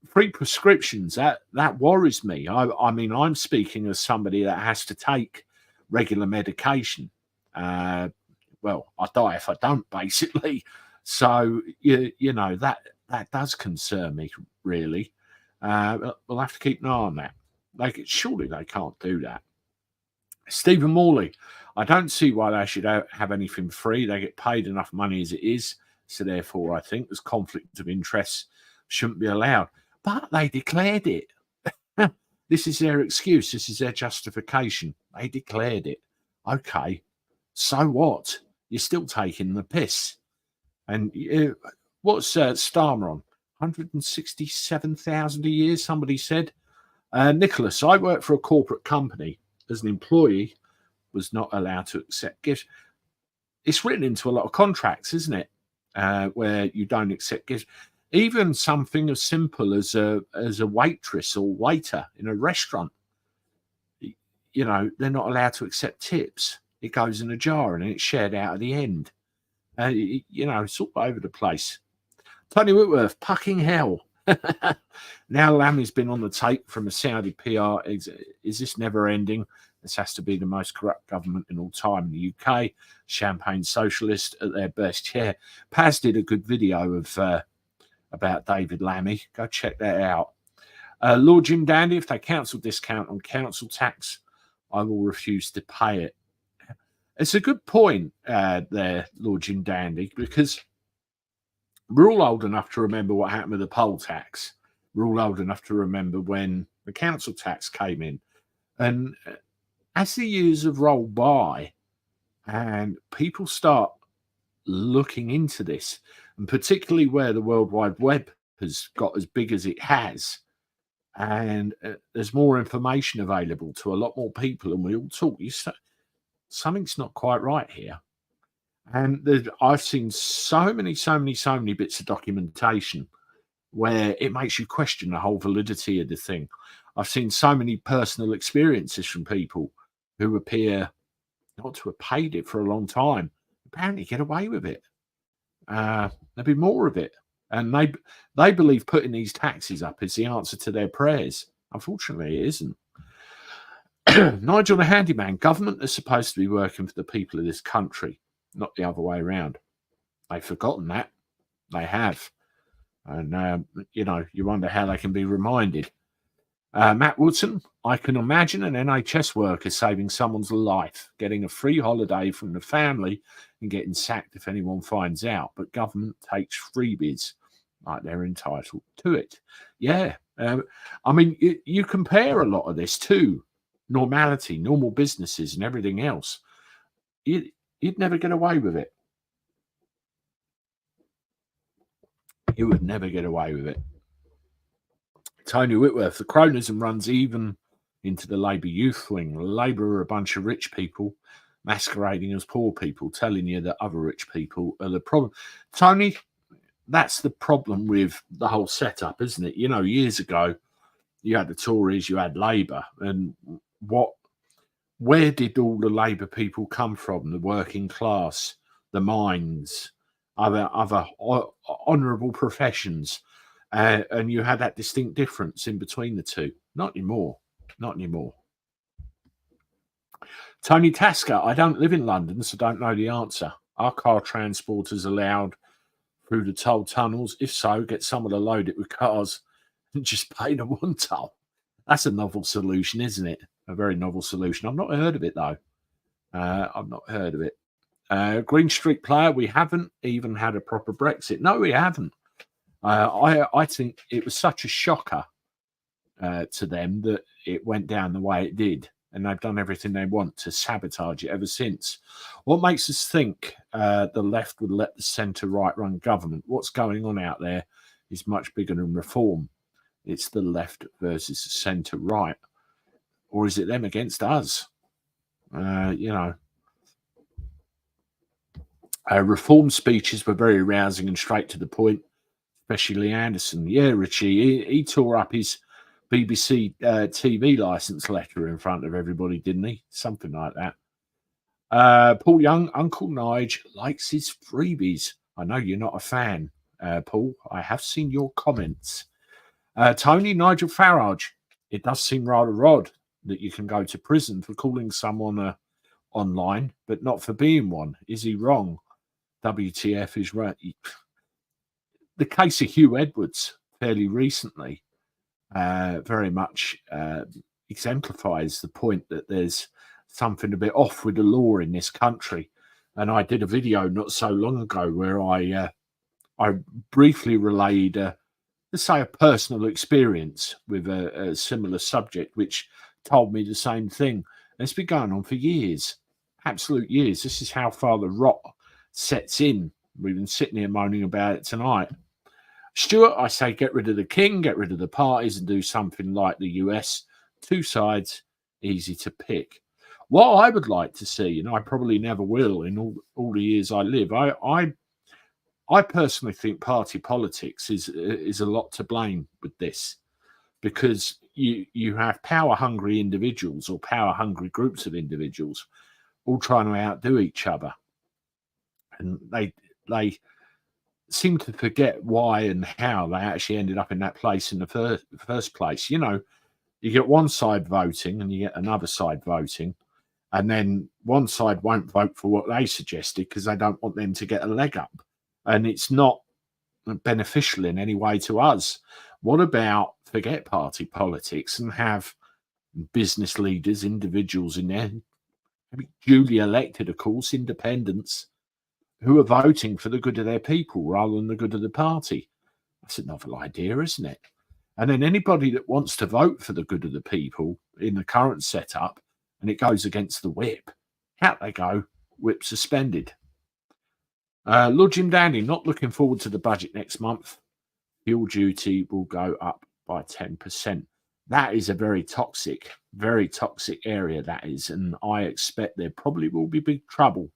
A: Free prescriptions, that worries me. I mean, I'm speaking as somebody that has to take regular medication. Well, I die if I don't, basically. So you know that does concern me, really. We'll have to keep an eye on that. Surely they can't do that. Stephen Morley, I don't see why they should have anything free. They get paid enough money as it is. So therefore, I think there's conflict of interest shouldn't be allowed. But they declared it. This is their excuse. This is their justification. They declared it. Okay, so what? You're still taking the piss. And what's Starmer on? 167,000 a year, somebody said. Nicholas, I work for a corporate company. As an employee, was not allowed to accept gifts. It's written into a lot of contracts, isn't it? Where you don't accept gifts. Even something as simple as a waitress or waiter in a restaurant, you know, they're not allowed to accept tips. It goes in a jar and it's shared out at the end. You know, it's all over the place. Tony Whitworth, fucking hell. Now Lammy's been on the tape from a Saudi PR. Is this never ending? This has to be the most corrupt government in all time in the UK. Champagne socialist at their best. Yeah, Paz did a good video of about David Lammy. Go check that out. Lord Jim Dandy, if they cancel discount on council tax, I will refuse to pay it. It's a good point there, Lord Jim Dandy, because we're all old enough to remember what happened with the poll tax. We're all old enough to remember when the council tax came in. And as the years have rolled by and people start looking into this, and particularly where the World Wide Web has got as big as it has, and there's more information available to a lot more people, and we all talk, something's not quite right here. And I've seen so many bits of documentation where it makes you question the whole validity of the thing. I've seen so many personal experiences from people who appear not to have paid it for a long time, apparently get away with it. There'll be more of it. And they believe putting these taxes up is the answer to their prayers. Unfortunately, it isn't. Nigel the Handyman, government is supposed to be working for the people of this country, not the other way around. They've forgotten that. They have. And, you wonder how they can be reminded. Matt Woodson, I can imagine an NHS worker saving someone's life, getting a free holiday from the family and getting sacked if anyone finds out. But government takes freebies like they're entitled to it. Yeah. You compare a lot of this to normality, normal businesses and everything else. You'd never get away with it. You would never get away with it. Tony Whitworth, the cronism runs even into the Labour youth wing. Labour are a bunch of rich people masquerading as poor people, telling you that other rich people are the problem. Tony, that's the problem with the whole setup, isn't it? Years ago, you had the Tories, you had Labour, and where did all the Labour people come from? The working class, the mines, other honourable professions. And you had that distinct difference in between the two. Not anymore. Not anymore. Tony Tasker, I don't live in London, so don't know the answer. Are car transporters allowed through the toll tunnels? If so, get someone to load it with cars and just pay the one toll. That's a novel solution, isn't it? A very novel solution. I've not heard of it, though. I've not heard of it. Green Street Player, we haven't even had a proper Brexit. No, we haven't. I think it was such a shocker to them that it went down the way it did, and they've done everything they want to sabotage it ever since. What makes us think the left would let the centre-right run government? What's going on out there is much bigger than reform. It's the left versus the centre-right. Or is it them against us? Reform speeches were very rousing and straight to the point. Especially Lee Anderson. Yeah, Richie, he tore up his BBC TV licence letter in front of everybody, didn't he? Something like that. Paul Young, Uncle Nige likes his freebies. I know you're not a fan, Paul. I have seen your comments. Tony, Nigel Farage, it does seem rather odd that you can go to prison for calling someone online, but not for being one. Is he wrong? WTF is right. The case of Hugh Edwards fairly recently very much exemplifies the point that there's something a bit off with the law in this country. And I did a video not so long ago where I briefly relayed, let's say, a personal experience with a similar subject, which told me the same thing. And it's been going on for years, absolute years. This is how far the rot sets in. We've been sitting here moaning about it tonight. Stuart, I say get rid of the king, get rid of the parties and do something like the US. Two sides, easy to pick. What I would like to see, and I probably never will in all the years I live, I personally think party politics is a lot to blame with this, because you have power-hungry individuals or power-hungry groups of individuals all trying to outdo each other. And they seem to forget why and how they actually ended up in that place in the first place. You get one side voting and you get another side voting, and then one side won't vote for what they suggested because they don't want them to get a leg up. And it's not beneficial in any way to us. What about forget party politics and have business leaders, individuals in there, maybe duly elected, of course, independents, who are voting for the good of their people rather than the good of the party? That's a novel idea, isn't it? And then anybody that wants to vote for the good of the people in the current setup, and it goes against the whip, out they go, whip suspended. Lord Jim Dandy, not looking forward to the budget next month. Fuel duty will go up by 10%. That is a very toxic area, that is. And I expect there probably will be big trouble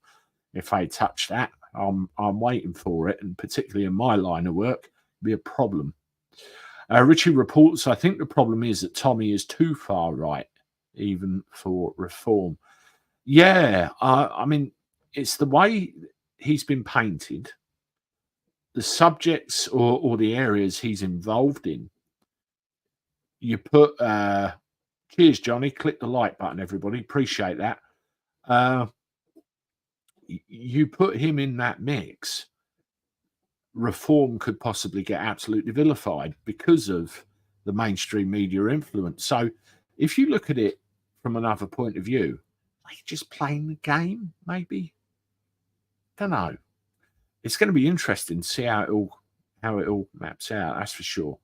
A: if they touch that. I'm waiting for it, and particularly in my line of work, it'll be a problem. Richie reports, I think the problem is that Tommy is too far right, even for reform. Yeah, I mean, it's the way he's been painted, the subjects or the areas he's involved in. You put, cheers, Johnny, click the like button, everybody, appreciate that. You put him in that mix, reform could possibly get absolutely vilified because of the mainstream media influence. So if you look at it from another point of view, like just playing the game, maybe. Don't know. It's going to be interesting to see how it all maps out, that's for sure.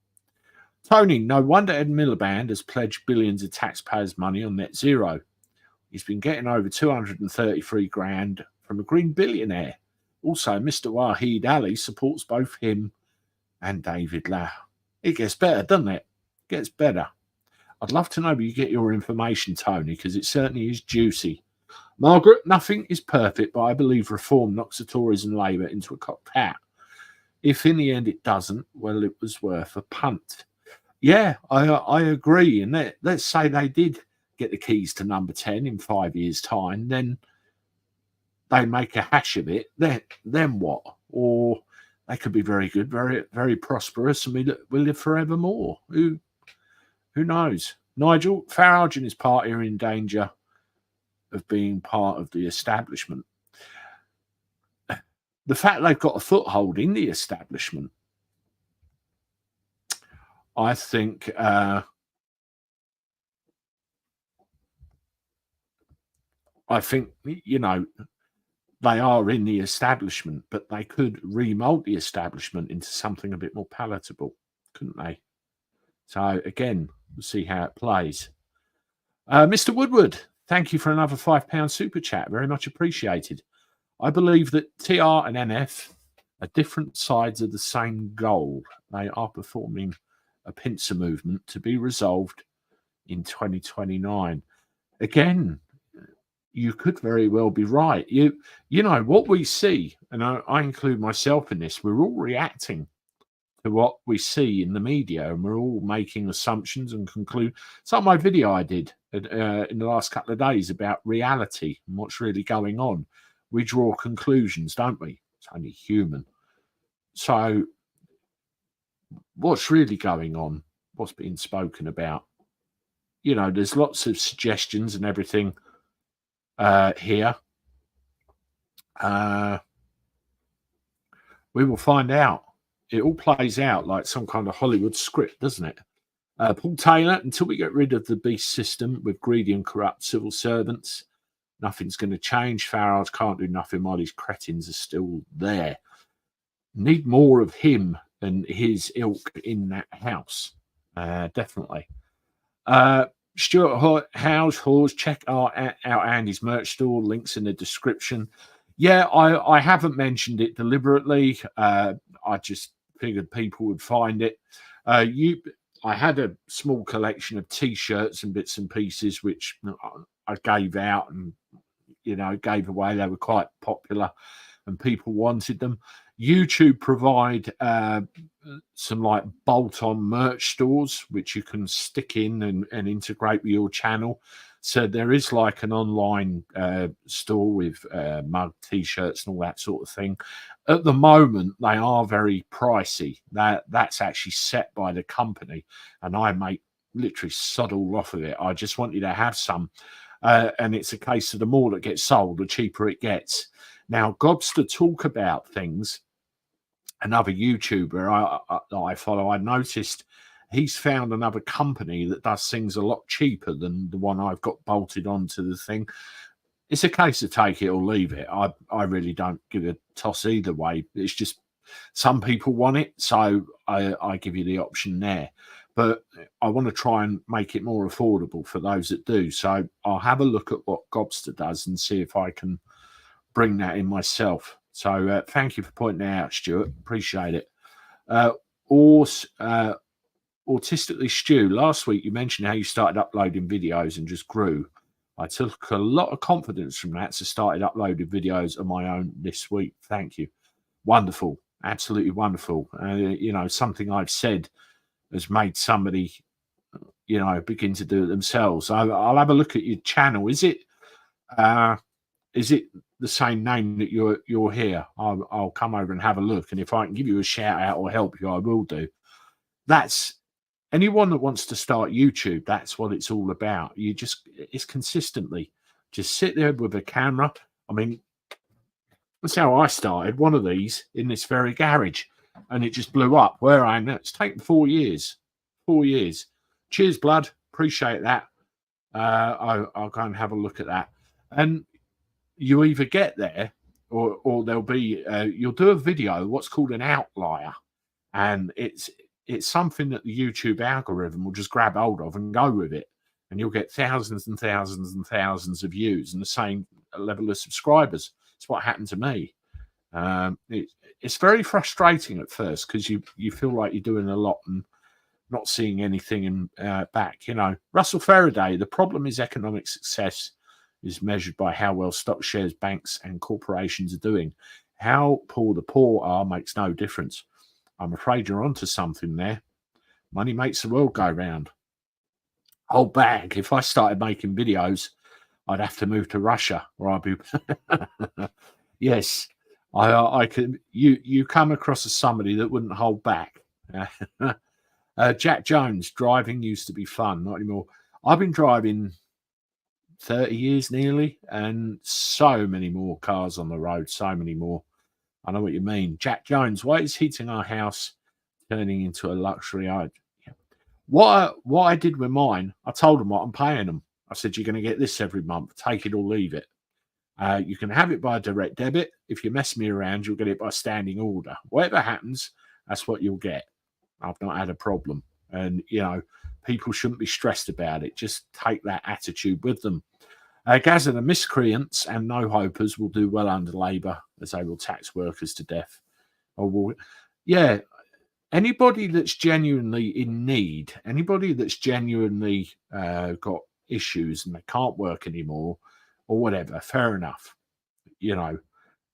A: Tony, no wonder Ed Miliband has pledged billions of taxpayers' money on net zero. He's been getting over 233 grand from a green billionaire. Also, Mr. Wahid Ali supports both him and David Lau. It gets better, doesn't it? It gets better. I'd love to know where you get your information, Tony, because it certainly is juicy. Margaret, nothing is perfect, but I believe reform knocks the Tories and Labour into a cocked hat. If in the end it doesn't, well, it was worth a punt. Yeah, I agree. And let's say they did get the keys to number 10 in 5 years' time, then they make a hash of it, then what? Or they could be very good, very, very prosperous, and we live forevermore. Who knows? Nigel, Farage and his party are in danger of being part of the establishment. The fact they've got a foothold in the establishment, I think you know, they are in the establishment, but they could remold the establishment into something a bit more palatable, couldn't they? So again, we'll see how it plays. Mr. Woodward, thank you for another £5 super chat. Very much appreciated. I believe that TR and NF are different sides of the same goal. They are performing a pincer movement to be resolved in 2029. Again, you could very well be right. You know, what we see, and I include myself in this, we're all reacting to what we see in the media, and we're all making assumptions and conclude. It's like my video I did in the last couple of days about reality and what's really going on. We draw conclusions, don't we? It's only human. So what's really going on? What's being spoken about? You know, there's lots of suggestions and everything here. We will find out. It all plays out like some kind of Hollywood script, doesn't it? Paul Taylor, until we get rid of the beast system with greedy and corrupt civil servants, nothing's going to change. Farage can't do nothing while these cretins are still there. Need more of him and his ilk in that house. Definitely. Stuart Hawes, check out Andy's merch store. Links in the description. Yeah, I haven't mentioned it deliberately. I just figured people would find it. I had a small collection of T-shirts and bits and pieces, which I gave out and, you know, gave away. They were quite popular and people wanted them. YouTube provide some like bolt-on merch stores, which you can stick in and integrate with your channel. So there is like an online store with mug, T-shirts and all that sort of thing. At the moment, they are very pricey. That's actually set by the company, and I make literally sod all off of it. I just want you to have some. And it's a case of the more that gets sold, the cheaper it gets. Now, Gobster Talk About Things, another YouTuber I follow, I noticed he's found another company that does things a lot cheaper than the one I've got bolted onto the thing. It's a case of take it or leave it. I really don't give a toss either way. It's just some people want it, so I give you the option there. but I want to try and make it more affordable for those that do. So I'll have a look at what Gobster does and see if I can bring that in myself. So thank you for pointing that out, Stuart. Appreciate it. Autistically Stu, last week you mentioned how you started uploading videos and just grew. I took a lot of confidence from that, so started uploading videos of my own this week. Thank you. Wonderful. Absolutely wonderful. You know, something I've said has made somebody, you know, begin to do it themselves. I'll have a look at your channel. Is it the same name that you're here? I'll come over and have a look, and if I can give you a shout out or help you, I will do. That's anyone that wants to start YouTube. That's what it's all about. It's consistently just sit there with a camera. I mean, that's how I started. One of these in this very garage, and it just blew up. Where I am, it's taken 4 years. 4 years. Cheers, blood. Appreciate that. I'll go and have a look at that. And you either get there, or there'll be you'll do a video, what's called an outlier, and it's something that the YouTube algorithm will just grab hold of and go with it, and you'll get thousands and thousands and thousands of views and the same level of subscribers. It's what happened to me. It's very frustrating at first because you feel like you're doing a lot and not seeing anything back. You know, Russell Faraday, the problem is economic success is measured by how well stock shares, banks and corporations are doing. How poor the poor are makes no difference. I'm afraid you're onto something there. Money makes the world go round. Whole bag. If I started making videos, I'd have to move to Russia, or I'd be. Yes, I could. You come across as somebody that wouldn't hold back. Jack Jones, driving used to be fun, not anymore. I've been driving 30 years nearly, and so many more cars on the road, so many more. I know what you mean. Jack Jones, why is heating our house turning into a luxury item? What I did with mine, I told them what I'm paying them. I said, you're going to get this every month. Take it or leave it. You can have it by direct debit. If you mess me around, you'll get it by standing order. Whatever happens, that's what you'll get. I've not had a problem. And, you know, people shouldn't be stressed about it. Just take that attitude with them. Gaza, the miscreants and no-hopers will do well under Labour as they will tax workers to death. Yeah, anybody that's genuinely in need, anybody that's genuinely got issues and they can't work anymore or whatever, fair enough. You know,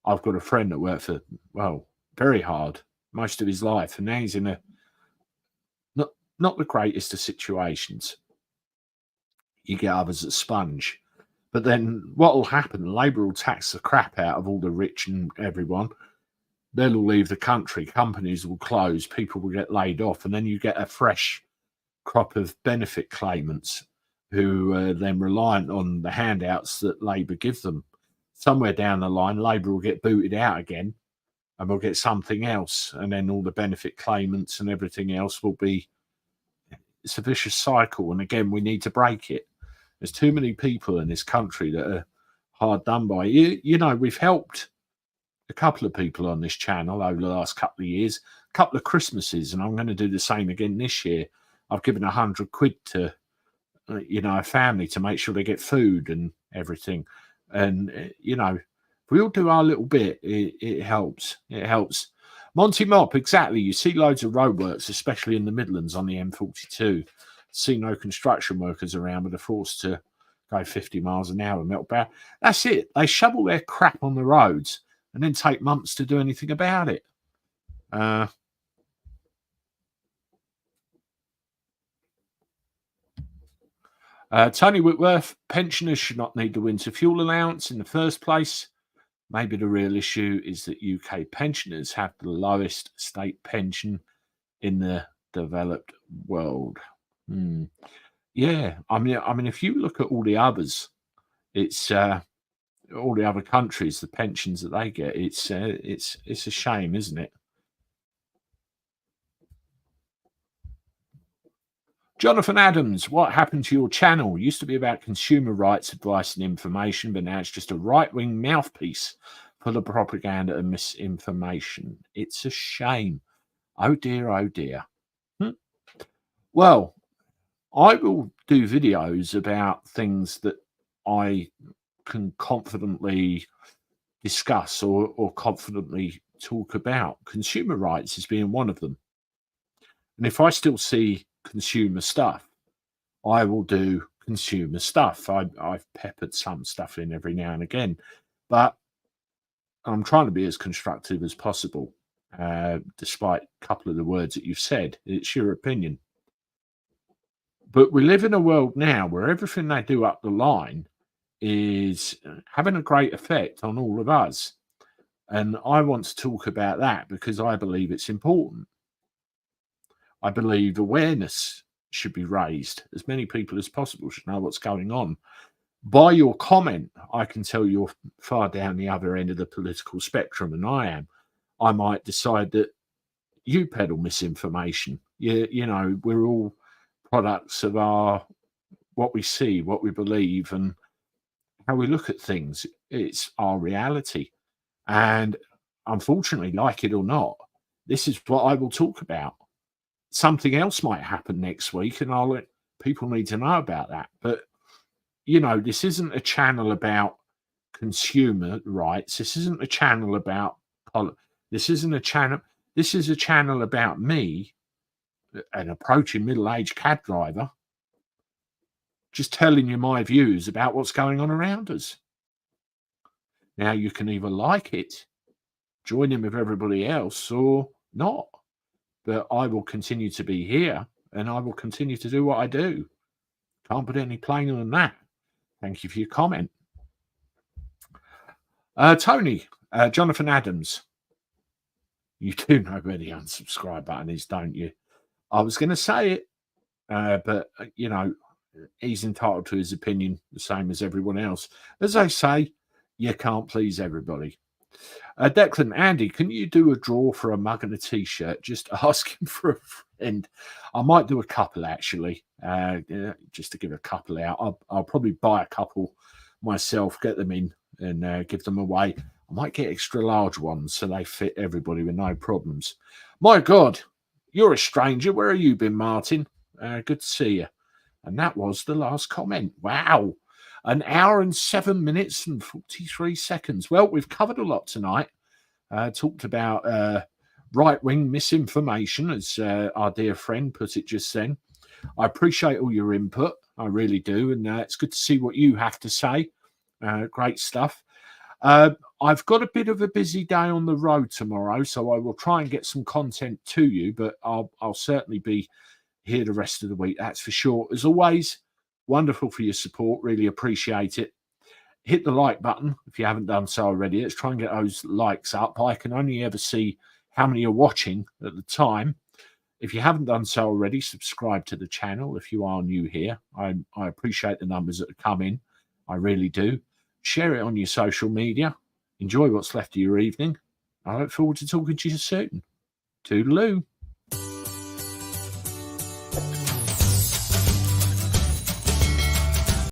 A: I've got a friend that worked for, well, very hard most of his life, and now he's in a not the greatest of situations. You get others that sponge. But then what will happen? Labour will tax the crap out of all the rich and everyone. They'll all leave the country. Companies will close. People will get laid off. And then you get a fresh crop of benefit claimants who are then reliant on the handouts that Labour give them. Somewhere down the line, Labour will get booted out again and we'll get something else. And then all the benefit claimants and everything else will be... It's a vicious cycle. And again, we need to break it. There's too many people in this country that are hard done by. You know, we've helped a couple of people on this channel over the last couple of years, a couple of Christmases, and I'm going to do the same again this year. I've given £100 to, you know, a family to make sure they get food and everything. And, you know, if we all do our little bit, it helps. It helps. Monty Mop, exactly. You see loads of roadworks, especially in the Midlands on the M42. See no construction workers around, but are forced to go 50 miles an hour. Melt bar. That's it. They shovel their crap on the roads and then take months to do anything about it. Tony Whitworth, pensioners should not need the winter fuel allowance in the first place. Maybe the real issue is that UK pensioners have the lowest state pension in the developed world. Yeah, I mean, if you look at all the others, it's all the other countries, the pensions that they get. It's a shame, isn't it? Jonathan Adams, what happened to your channel? It used to be about consumer rights advice and information, but now it's just a right-wing mouthpiece for the propaganda and misinformation. It's a shame. Oh dear, oh dear. Well, I will do videos about things that I can confidently discuss or confidently talk about. Consumer rights as being one of them. And if I still see consumer stuff, I will do consumer stuff. I've peppered some stuff in every now and again, but I'm trying to be as constructive as possible, despite a couple of the words that you've said. It's your opinion. But we live in a world now where everything they do up the line is having a great effect on all of us. And I want to talk about that because I believe it's important. I believe awareness should be raised. As many people as possible should know what's going on. By your comment, I can tell you're far down the other end of the political spectrum than I am. I might decide that you peddle misinformation. You know, we're all products of what we see, what we believe, and how we look at things. It's our reality. And unfortunately, like it or not, this is what I will talk about. Something else might happen next week, and I'll let people need to know about that. But, you know, this isn't a channel about consumer rights. This isn't a channel about this isn't a channel. This is a channel about me, an approaching middle-aged cab driver, just telling you my views about what's going on around us. Now, you can either like it, join in with everybody else, or not. But I will continue to be here, and I will continue to do what I do. Can't put it any plainer than that. Thank you for your comment. Tony, Jonathan Adams. You do know where the unsubscribe button is, don't you? I was going to say it, but, you know, he's entitled to his opinion the same as everyone else. As I say, you can't please everybody. Declan, Andy, can you do a draw for a mug and a t-shirt? Just asking for a friend. I might do a couple, actually, just to give a couple out. I'll probably buy a couple myself, get them in, and give them away. I might get extra large ones so they fit everybody with no problems. My God, you're a stranger. Where have you been, Martin? Good to see you. And that was the last comment. Wow. An hour and 7 minutes and 43 seconds. Well, we've covered a lot tonight. Talked about right-wing misinformation, as our dear friend put it just then. I appreciate all your input. I really do. And it's good to see what you have to say. Great stuff. I've got a bit of a busy day on the road tomorrow, so I will try and get some content to you, but I'll certainly be here the rest of the week, that's for sure. As always, wonderful for your support. Really appreciate it. Hit the like button if you haven't done so already. Let's try and get those likes up. I can only ever see how many are watching at the time. If you haven't done so already, subscribe to the channel if you are new here. I appreciate the numbers that come in. I really do. Share it on your social media. Enjoy what's left of your evening. I look forward to talking to you soon. Toodaloo.